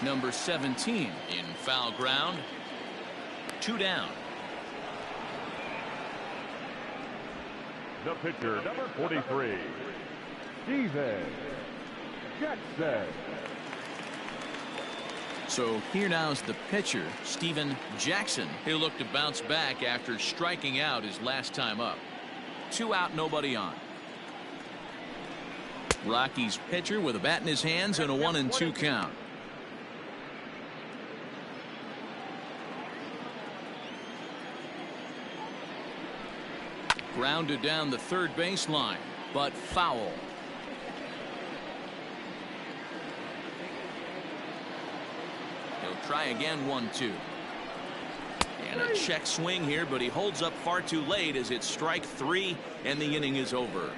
S1: Number 17 in foul ground. 2 down.
S3: The pitcher, number 43, Steven Jackson.
S1: So here now's the pitcher, Steven Jackson. He'll look to bounce back after striking out his last time up. 2 out, nobody on. Rockies pitcher with a bat in his hands and a 1-2 count. Grounded down the third baseline, but foul. He'll try again, 1-2. And a check swing here, but he holds up far too late as it's strike 3 and the inning is over.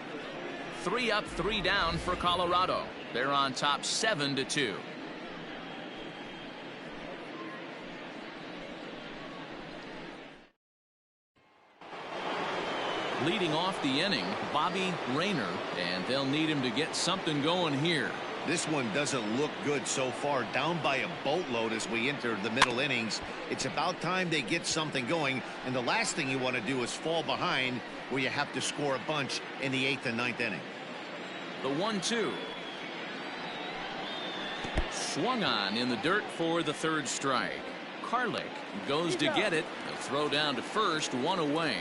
S1: 3 up, 3 down for Colorado. They're on top 7-2. Leading off the inning, Bobby Rayner, and they'll need him to get something going here.
S2: This one doesn't look good so far. Down by a boatload as we enter the middle innings. It's about time they get something going, and the last thing you want to do is fall behind where you have to score a bunch in the 8th and 9th inning.
S1: The 1-2. Swung on in the dirt for the 3rd strike. Karlik goes to get it. He'll throw down to first, 1 away.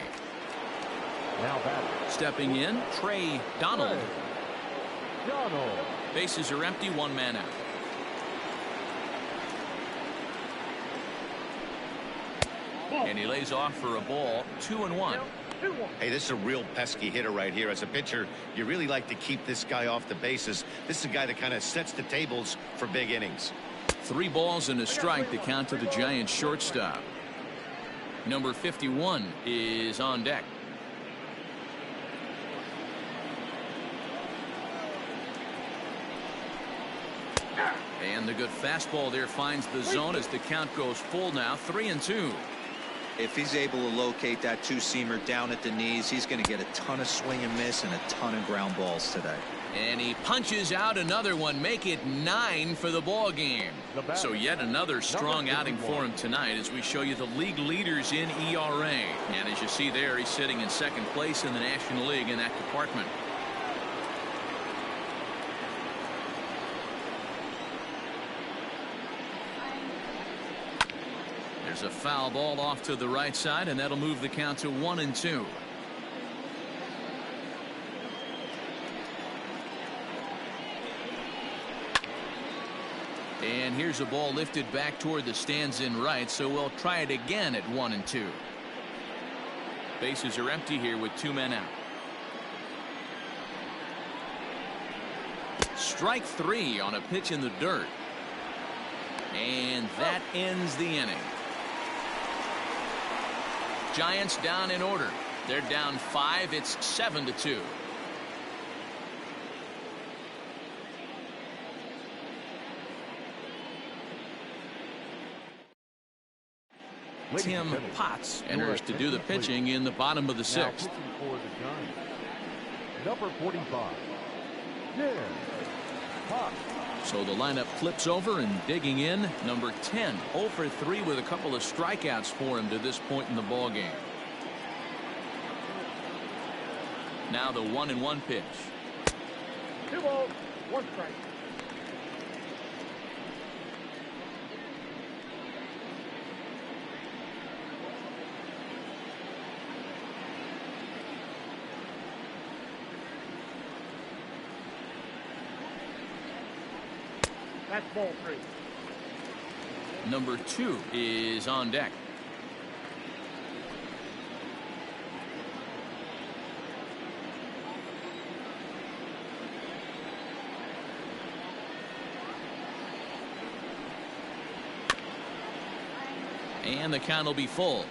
S3: Now batting,
S1: Stepping in, Trey Donald.
S3: Donald.
S1: Bases are empty, 1 man out. And he lays off for a ball, 2-1.
S2: Hey, this is a real pesky hitter right here. As a pitcher, you really like to keep this guy off the bases. This is a guy that kind of sets the tables for big innings.
S1: 3 balls and a strike to count to the Giants shortstop. Number 51 is on deck. And the good fastball there finds the zone as the count goes full now, 3-2.
S4: If he's able to locate that 2-seamer down at the knees, he's going to get a ton of swing and miss and a ton of ground balls today.
S1: And he punches out another one, make it 9 for the ball game. So yet another strong outing for him tonight as we show you the league leaders in ERA. And as you see there, he's sitting in 2nd place in the National League in that department. There's a foul ball off to the right side, and that'll move the count to 1-2. And here's a ball lifted back toward the stands in right, so we'll try it again at 1-2. Bases are empty here with 2 men out. Strike 3 on a pitch in the dirt. And that ends the inning. Giants down in order. They're down 5. It's 7-2. Tim Potts enters to do the pitching in the bottom of the sixth.
S3: For the Giants, number 45, Tim Potts.
S1: So the lineup flips over, and digging in, number 10, 0 for 3 with a couple of strikeouts for him to this point in the ball game. Now the 1-1 pitch.
S6: 2 balls, 1 strike. That's ball 3.
S1: Number 2 is on deck. And the count will be full.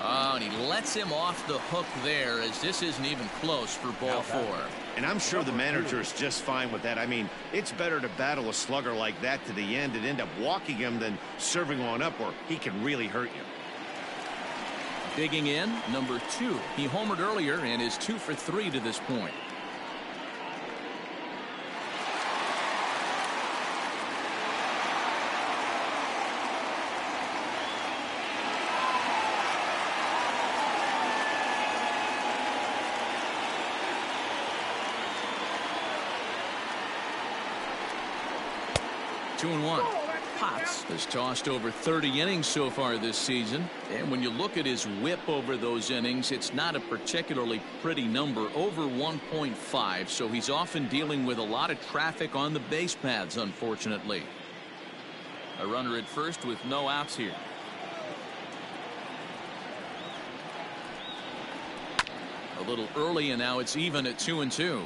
S1: Oh, and he lets him off the hook there, as this isn't even close for ball 4.
S2: And I'm sure the manager is just fine with that. I mean, it's better to battle a slugger like that to the end and end up walking him than serving one up where he can really hurt you.
S1: Digging in, number 2. He homered earlier and is 2 for 3 to this point. Two and 1. Potts has tossed over 30 innings so far this season, and when you look at his whip over those innings, it's not a particularly pretty number, over 1.5, so he's often dealing with a lot of traffic on the base paths, unfortunately. A runner at first with no outs here. A little early, and now it's even at 2-2.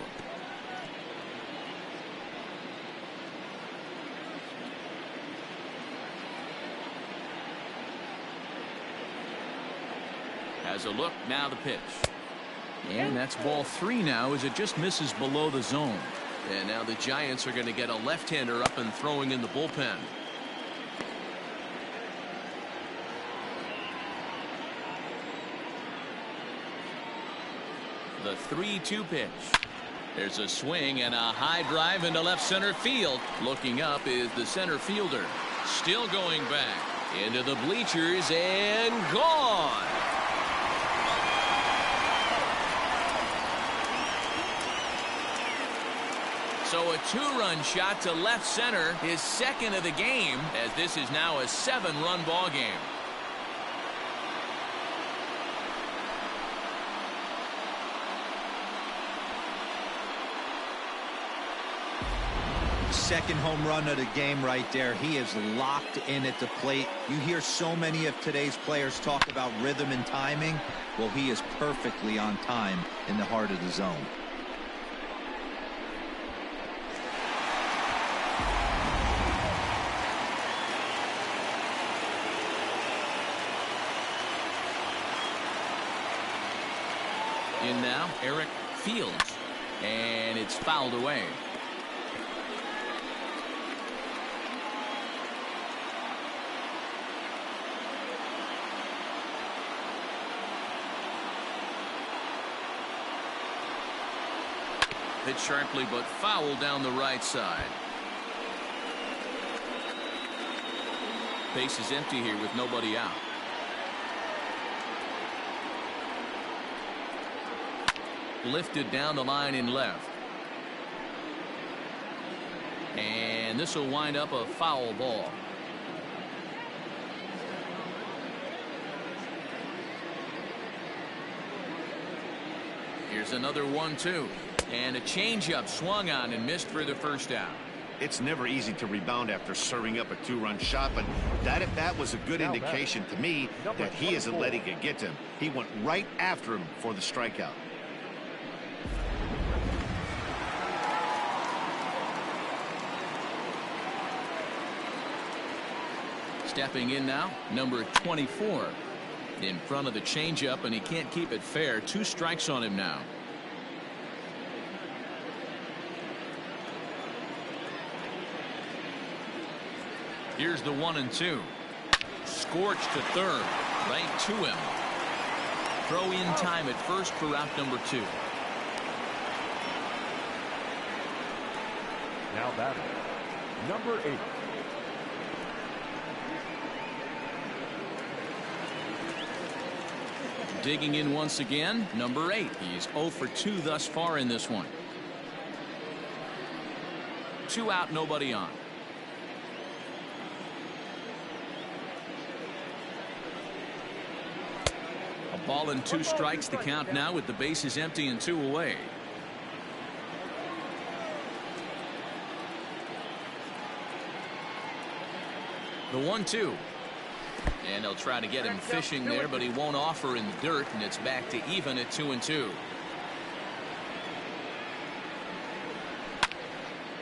S1: Has a look, now the pitch. And that's ball 3 now, as it just misses below the zone. And now the Giants are going to get a left-hander up and throwing in the bullpen. The 3-2 pitch. There's a swing and a high drive into left center field. Looking up is the center fielder. Still going back into the bleachers and gone. So a 2-run shot to left center, his second of the game, as this is now a 7-run ball game.
S4: Second home run of the game right there. He is locked in at the plate. You hear so many of today's players talk about rhythm and timing. Well, he is perfectly on time in the heart of the zone.
S1: In now, Eric Fields, and it's fouled away. Hit sharply, but foul down the right side. Base is empty here with nobody out. Lifted down the line in left. And this will wind up a foul ball. Here's another 1-2. And a changeup swung on and missed for the first out.
S2: It's never easy to rebound after serving up a 2-run shot, but that at bat was a good indication to me that he isn't letting it get to him. He went right after him for the strikeout.
S1: Stepping in now, number 24, In front of the changeup, and he can't keep it fair. 2 strikes on him now. Here's the 1-2. Scorched to third. Right to him. Throw in time at first for out number 2.
S3: Now batting, number 8.
S1: Digging in once again, number 8. He's 0 for 2 thus far in this one. 2 out, nobody on. A ball and 2 strikes to count now with the bases empty and 2 away. The 1-2. And they'll try to get him fishing there, but he won't offer in the dirt, and it's back to even at 2-2.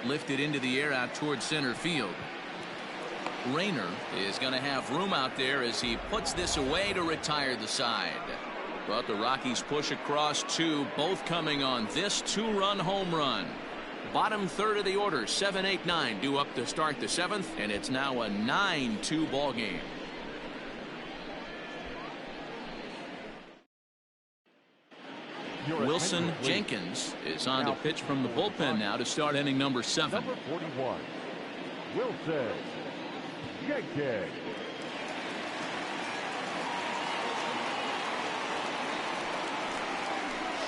S1: Lifted into the air out towards center field. Rayner is going to have room out there as he puts this away to retire the side. But the Rockies push across 2, both coming on this 2-run home run. Bottom third of the order, 7, 8, 9 due up to start the 7th, and it's now a 9-2 ball game. Wilson Jenkins is on to pitch from the bullpen now to start inning number 7.
S3: Number 41, Wilson Jenkins.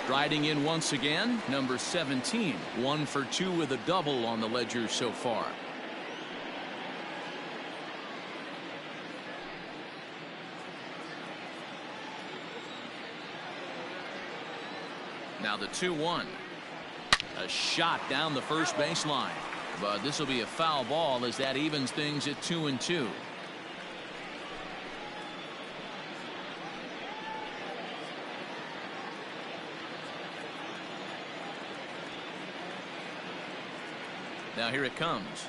S1: Striding in once again, number 17. 1 for 2 with a double on the ledger so far. Now the 2-1. A shot down the first baseline. But this will be a foul ball as that evens things at 2-2. Now here it comes.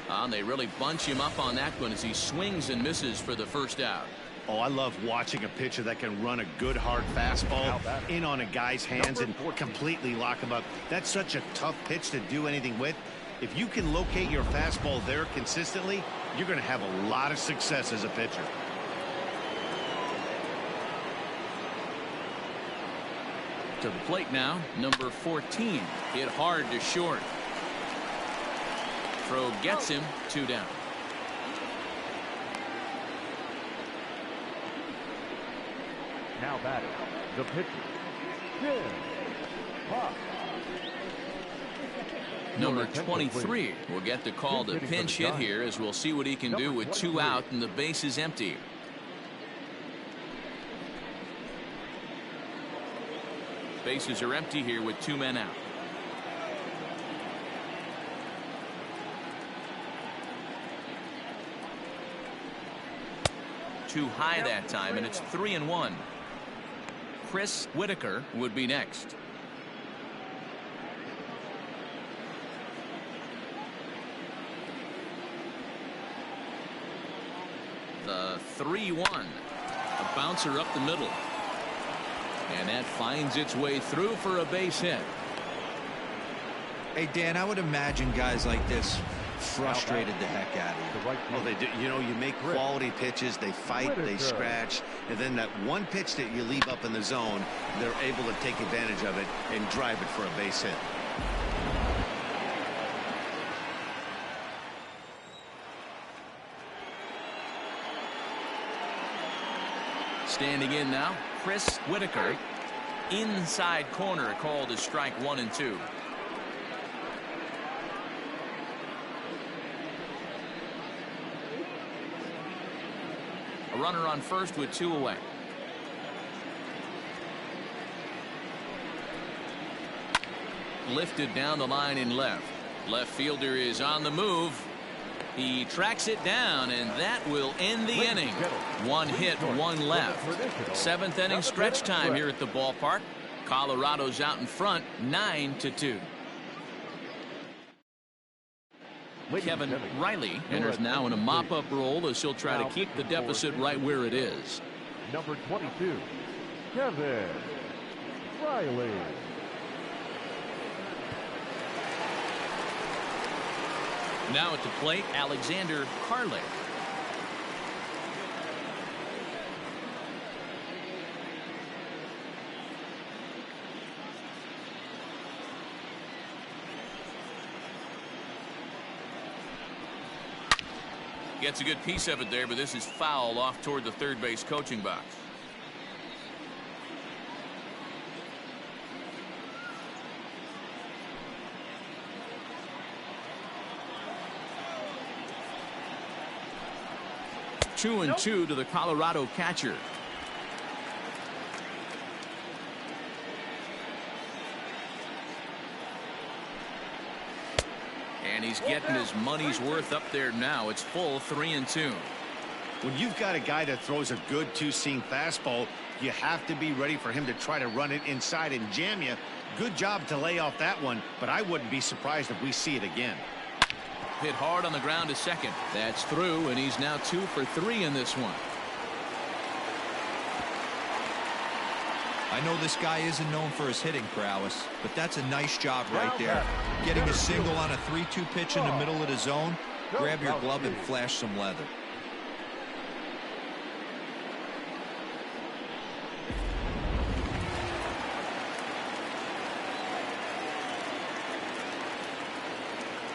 S1: And they really bunch him up on that one as he swings and misses for the first out.
S2: Oh, I love watching a pitcher that can run a good hard fastball in on a guy's hands and completely lock him up. That's such a tough pitch to do anything with. If you can locate your fastball there consistently, you're going to have a lot of success as a pitcher.
S1: To the plate now, number 14. Hit hard to short. Throw gets him, 2 down.
S3: Now batting, the pitcher, Jim Pop.
S1: Number 23 will get the call to pinch hit here, as we'll see what he can do with 2 out and the base is empty. Bases are empty here with 2 men out. Too high that time, and it's 3-1. Chris Whitaker would be next. The 3-1. A bouncer up the middle. And that finds its way through for a base hit.
S4: Hey, Dan, I would imagine guys like this frustrated the heck out of you.
S2: Well, they do. You know, you make quality pitches, they fight, they scratch, and then that one pitch that you leave up in the zone, they're able to take advantage of it and drive it for a base hit.
S1: Standing in now, Chris Whitaker. Inside corner, called as strike 1 and 2. A runner on first with 2 away. Lifted down the line in left. Left fielder is on the move. He tracks it down, and that will end the inning. 1 hit, 1 left. 7th inning stretch time here at the ballpark. Colorado's out in front, 9-2. Kevin Riley enters now in a mop-up role as he'll try to keep the deficit right where it is.
S3: Number 22, Kevin Riley.
S1: Now at the plate, Alexander Carley. Gets a good piece of it there, but this is foul off toward the third base coaching box. Two and two to the Colorado catcher. And he's getting his money's worth up there now. It's full 3-2.
S2: When you've got a guy that throws a good two-seam fastball, you have to be ready for him to try to run it inside and jam you. Good job to lay off that one, but I wouldn't be surprised if we see it again.
S1: Hit hard on the ground to second. That's through, and he's now 2 for 3 in this one.
S4: I know this guy isn't known for his hitting prowess, but that's a nice job right there. Getting a single on a 3-2 pitch in the middle of the zone. Grab your glove and flash some leather.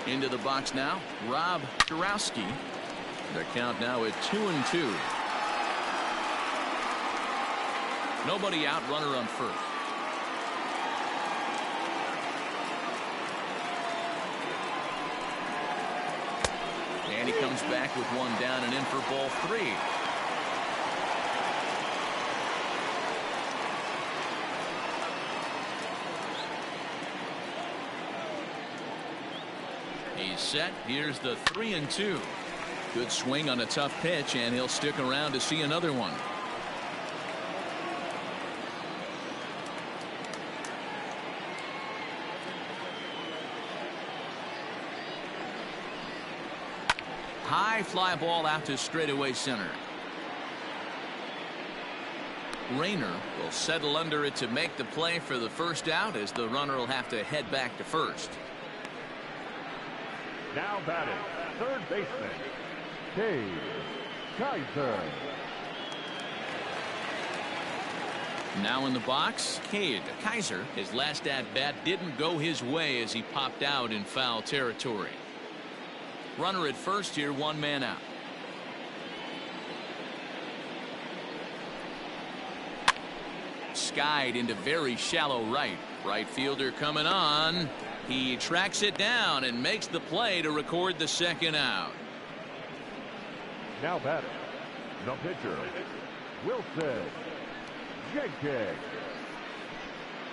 S1: Into the box now, Rob Dorowski. The count now at 2-2. Nobody out, runner on first. And he comes back with one down and in for ball 3. He's set. Here's the 3-2. Good swing on a tough pitch, and he'll stick around to see another one. High fly ball out to straightaway center. Rayner will settle under it to make the play for the first out, as the runner will have to head back to first.
S3: Now batting, third baseman, Cade Kaiser.
S1: Now in the box, Cade Kaiser. His last at-bat didn't go his way as he popped out in foul territory. Runner at first here, one man out. Skied into very shallow right. Right fielder coming on. He tracks it down and makes the play to record the second out.
S3: Now batting, the pitcher, Wilson Jenkins.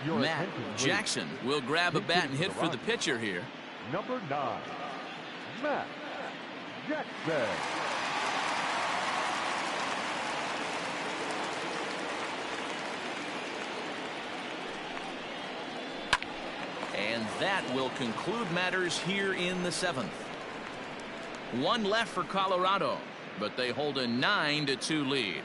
S1: Matt Jackson will grab a bat and hit for the pitcher here.
S3: Number 9, Matt Jackson.
S1: And that will conclude matters here in the 7th. One left for Colorado, but they hold a 9-2 lead.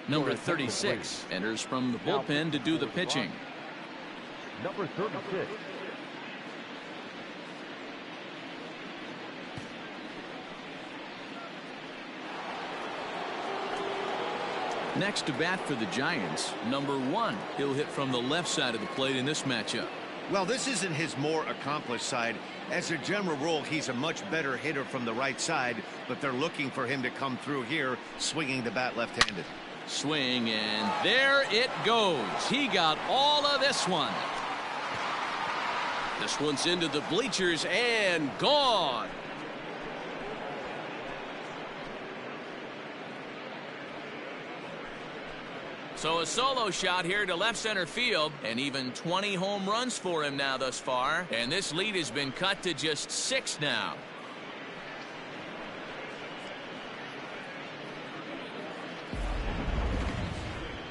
S1: Number 36 enters from the bullpen to do the pitching.
S3: Number 36.
S1: Next to bat for the Giants, number 1. He'll hit from the left side of the plate in this matchup.
S2: Well, this isn't his more accomplished side. As a general rule, he's a much better hitter from the right side, but they're looking for him to come through here swinging the bat left-handed.
S1: Swing, and there it goes. He got all of this one. This one's into the bleachers and gone. So a solo shot here to left center field, and even 20 home runs for him now thus far, and this lead has been cut to just 6 now.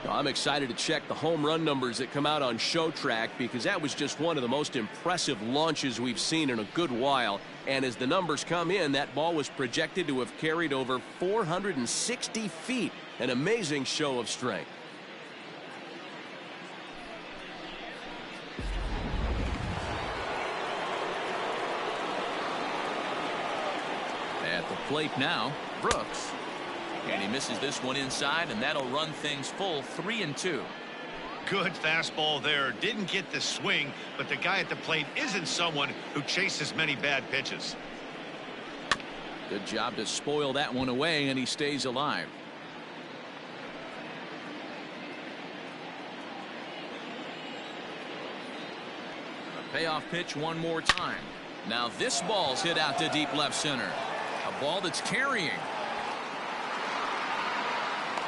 S7: I'm excited to check the home run numbers that come out on Show Track, because that was just one of the most impressive launches we've seen in a good while. And as the numbers come in, that ball was projected to have carried over 460 feet. An amazing show of strength. At the plate now, Brooks. And he misses this one inside, and that'll run things full 3-2.
S2: Good fastball there. Didn't get the swing, but the guy at the plate isn't someone who chases many bad pitches.
S1: Good job to spoil that one away, and he stays alive. A payoff pitch one more time. Now this ball's hit out to deep left center. A ball that's carrying.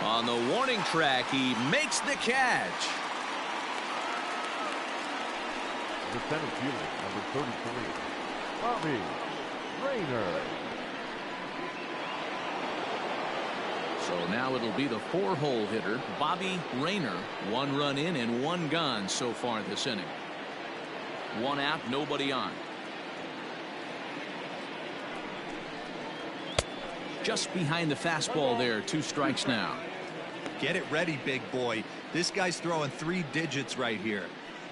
S1: On the warning track, he makes the catch.
S3: The center fielder, number 33, Bobby Rayner.
S1: So now it'll be the 4-hole hitter, Bobby Rayner. 1 run in and 1 gone so far this inning. 1 out, nobody on. Just behind the fastball there, 2 strikes now.
S4: Get it ready, big boy. This guy's throwing 3 digits right here.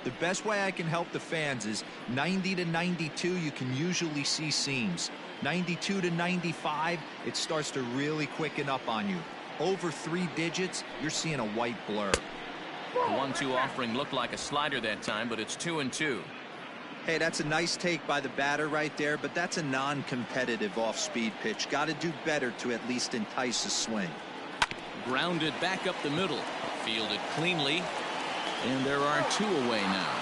S4: The best way I can help the fans is 90 to 92, you can usually see seams. 92 to 95, it starts to really quicken up on you. Over 3 digits, you're seeing a white blur.
S1: The 1-2 offering looked like a slider that time, but it's 2-2.
S4: Hey, that's a nice take by the batter right there, but that's a non-competitive off-speed pitch. Got to do better to at least entice a swing.
S1: Grounded back up the middle. Fielded cleanly. And there are 2 away now.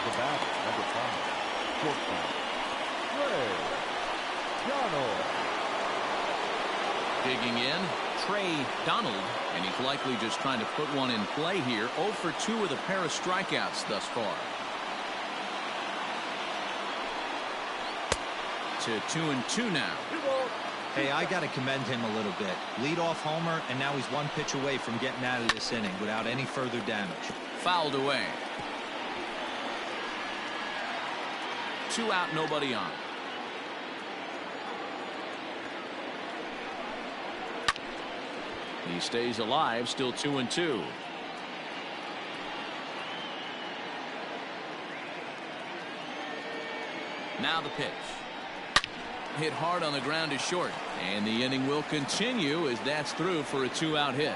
S3: The batter, number 5, shortstop, Trey Donald.
S1: Digging in, Trey Donald. And he's likely just trying to put one in play here. 0 for 2 with a pair of strikeouts thus far. To 2-2 now.
S4: Hey, I got to commend him a little bit. Leadoff homer, and now he's 1 pitch away from getting out of this inning without any further damage.
S1: Fouled away. 2 out, nobody on. He stays alive, still 2-2. Now the pitch. Hit hard on the ground is short, and the inning will continue as that's through for a 2-out hit.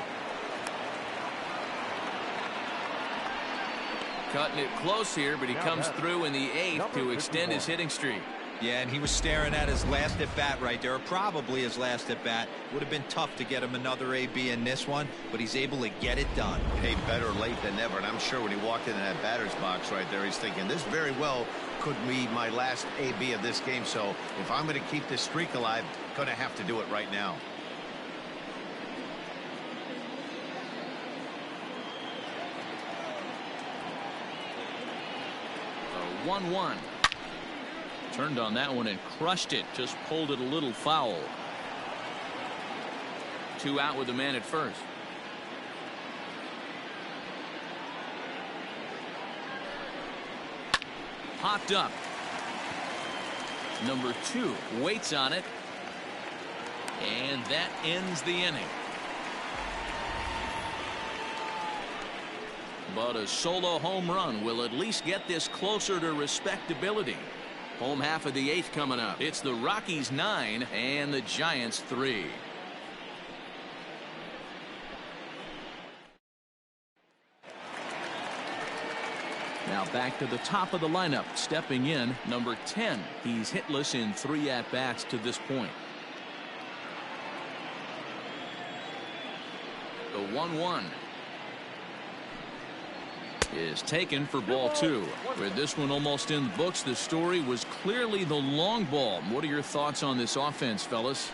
S1: Cutting it close here, but he comes through in the 8th to extend his hitting streak.
S4: Yeah, and he was staring at his last at bat right there, or probably his last at bat. Would have been tough to get him another AB in this one, but he's able to get it done.
S2: Hey, better late than never. And I'm sure when he walked into that batter's box right there, he's thinking this very well could be my last AB of this game. So if I'm going to keep this streak alive, I'm going to have to do it right now.
S1: A 1-1. Turned on that one and crushed it. Just pulled it a little foul. 2 out with the man at first. Popped up. Number 2 waits on it. And that ends the inning. But a solo home run will at least get this closer to respectability. Home half of the 8th coming up. It's the Rockies 9 and the Giants 3. Now back to the top of the lineup. Stepping in, number 10. He's hitless in 3 at-bats to this point. The 1-1 is taken for ball 2. With this one almost in the books, the story was clearly the long ball. What are your thoughts on this offense, fellas?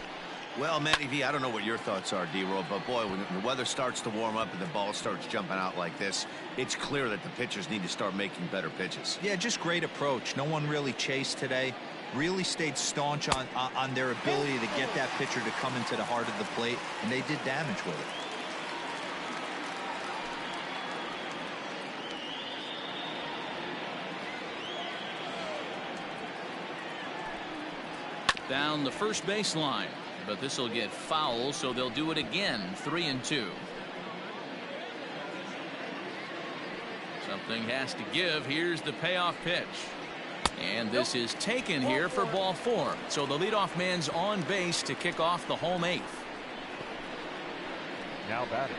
S2: Well, Manny V, I don't know what your thoughts are, D-Roll, but boy, when the weather starts to warm up and the ball starts jumping out like this, it's clear that the pitchers need to start making better pitches.
S4: Yeah, just great approach. No one really chased today. really stayed staunch on their ability to get that pitcher to come into the heart of the plate, and they did damage with it.
S1: Down the first baseline, but this will get foul, so they'll do it again. 3-2. Something has to give. Here's the payoff pitch. And this is taken here for ball 4. So the leadoff man's on base to kick off the home 8th.
S3: Now batting,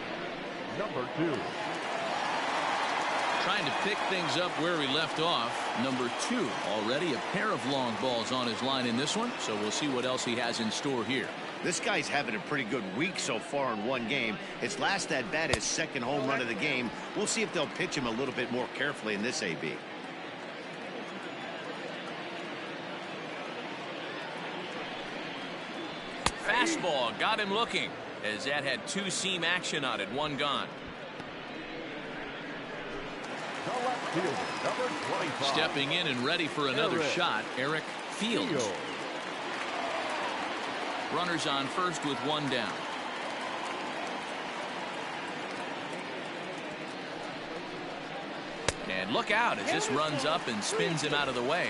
S3: number 2.
S1: Trying to pick things up where we left off. Number 2, already a pair of long balls on his line in this one, so we'll see what else he has in store here.
S2: This guy's having a pretty good week so far in one game. His last at bat, his second home run of the game. We'll see if they'll pitch him a little bit more carefully in this AB.
S1: Fastball got him looking, as that had 2-seam action on it. 1 gone.
S3: The left fielder, number 25.
S1: Stepping in and ready for another shot, Eric Fields. Runners on first with 1 down. And look out as this runs up and spins him out of the way.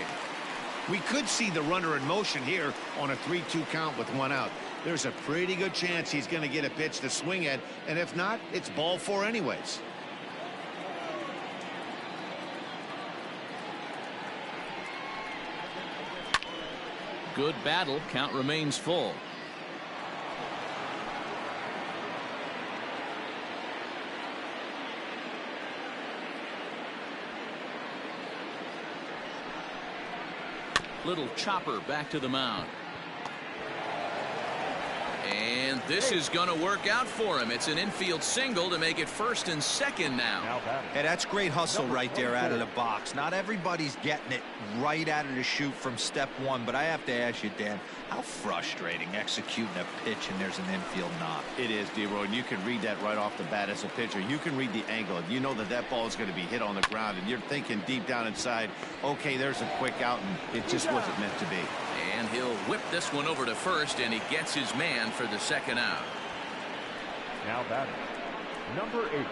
S2: We could see the runner in motion here on a 3-2 count with 1 out. There's a pretty good chance he's going to get a pitch to swing at, and if not, it's ball 4 anyways.
S1: Good battle. Count remains full. Little chopper back to the mound. And this is going to work out for him. It's an infield single to make it 1st and 2nd now.
S4: Hey, that's great hustle right there out of the box. Not everybody's getting it right out of the chute from step 1, but I have to ask you, Dan, how frustrating executing a pitch and there's an infield knock.
S2: It is, D-Roy, and you can read that right off the bat as a pitcher. You can read the angle. You know that that ball is going to be hit on the ground, and you're thinking deep down inside, okay, there's a quick out, and it just wasn't meant to be.
S1: And he'll whip this one over to 1st, and he gets his man for the 2nd out.
S3: Now batting, number 8.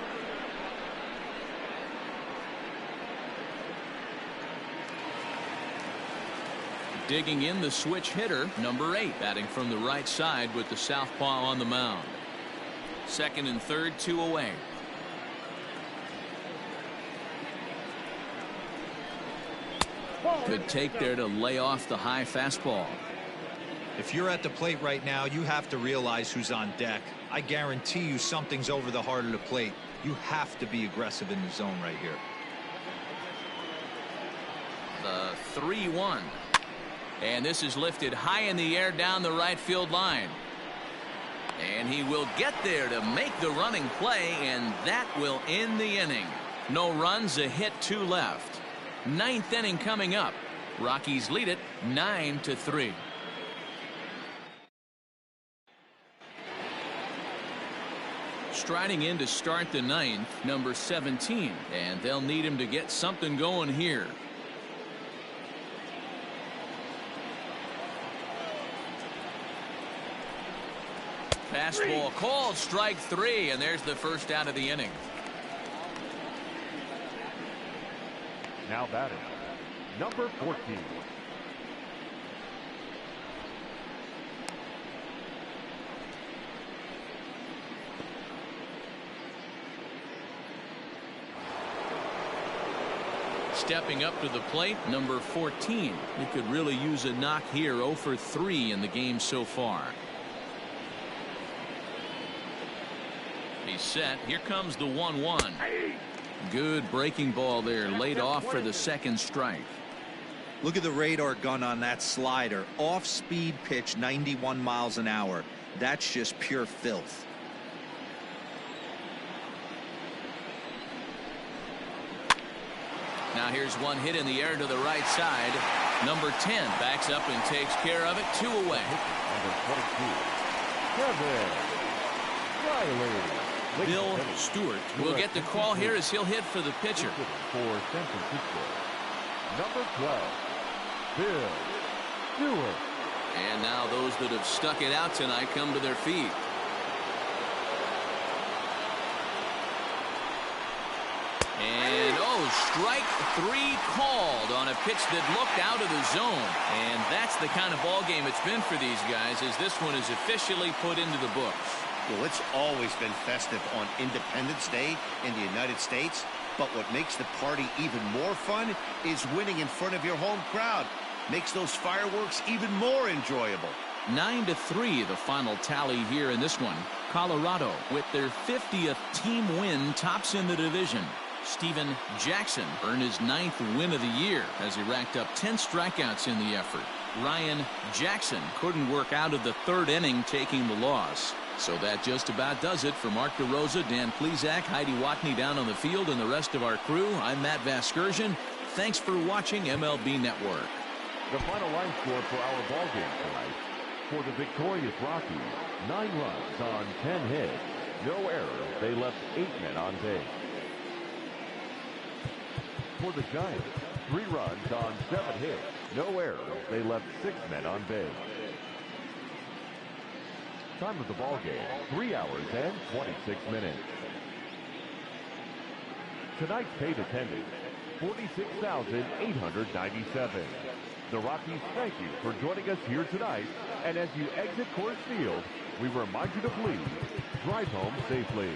S1: Digging in the switch hitter, number 8, batting from the right side with the southpaw on the mound. 2nd and 3rd, 2 away. Good take there to lay off the high fastball.
S4: If you're at the plate right now, you have to realize who's on deck. I guarantee you something's over the heart of the plate. You have to be aggressive in the zone right here.
S1: The 3-1. And this is lifted high in the air down the right field line. And he will get there to make the running play, and that will end the inning. No runs, a hit, 2 left. 9th inning coming up. Rockies lead it 9-3. Striding in to start the 9th, number 17, and they'll need him to get something going here. Fastball called, strike 3, and there's the 1st out of the inning.
S3: Now batting, number 14.
S1: Stepping up to the plate, number 14. He could really use a knock here. 0 for 3 in the game so far. He's set. Here comes the 1-1. Good breaking ball there, laid off for the 2nd strike.
S4: Look at the radar gun on that slider. Off speed pitch, 91 miles an hour. That's just pure filth.
S1: Now here's one hit in the air to the right side. Number 10 backs up and takes care of it. 2 away.
S3: Number 22, Kevin Riley.
S1: Bill Stewart will get the call here as he'll hit for the pitcher.
S3: For San Francisco, number 12, Bill Stewart.
S1: And now those that have stuck it out tonight come to their feet. And, strike three called on a pitch that looked out of the zone. And that's the kind of ball game it's been for these guys, as this one is officially put into the books.
S2: Well, it's always been festive on Independence Day in the United States. But what makes the party even more fun is winning in front of your home crowd. Makes those fireworks even more enjoyable.
S1: 9-3 the final tally here in this one. Colorado, with their 50th team win, tops in the division. Steven Jackson earned his 9th win of the year as he racked up 10 strikeouts in the effort. Ryan Jackson couldn't work out of the third inning, taking the loss. So that just about does it for Mark DeRosa, Dan Plesac, Heidi Watney down on the field, and the rest of our crew. I'm Matt Vasgersian. Thanks for watching MLB Network.
S3: The final line score for our ball game tonight. For the victorious Rockies, 9 runs on 10 hits. No errors. They left 8 men on base. For the Giants, 3 runs on 7 hits. No errors. They left 6 men on base. Time of the ball game, 3 hours and 26 minutes. Tonight's paid attendance, 46,897. The Rockies thank you for joining us here tonight. And as you exit Coors Field, we remind you to please drive home safely.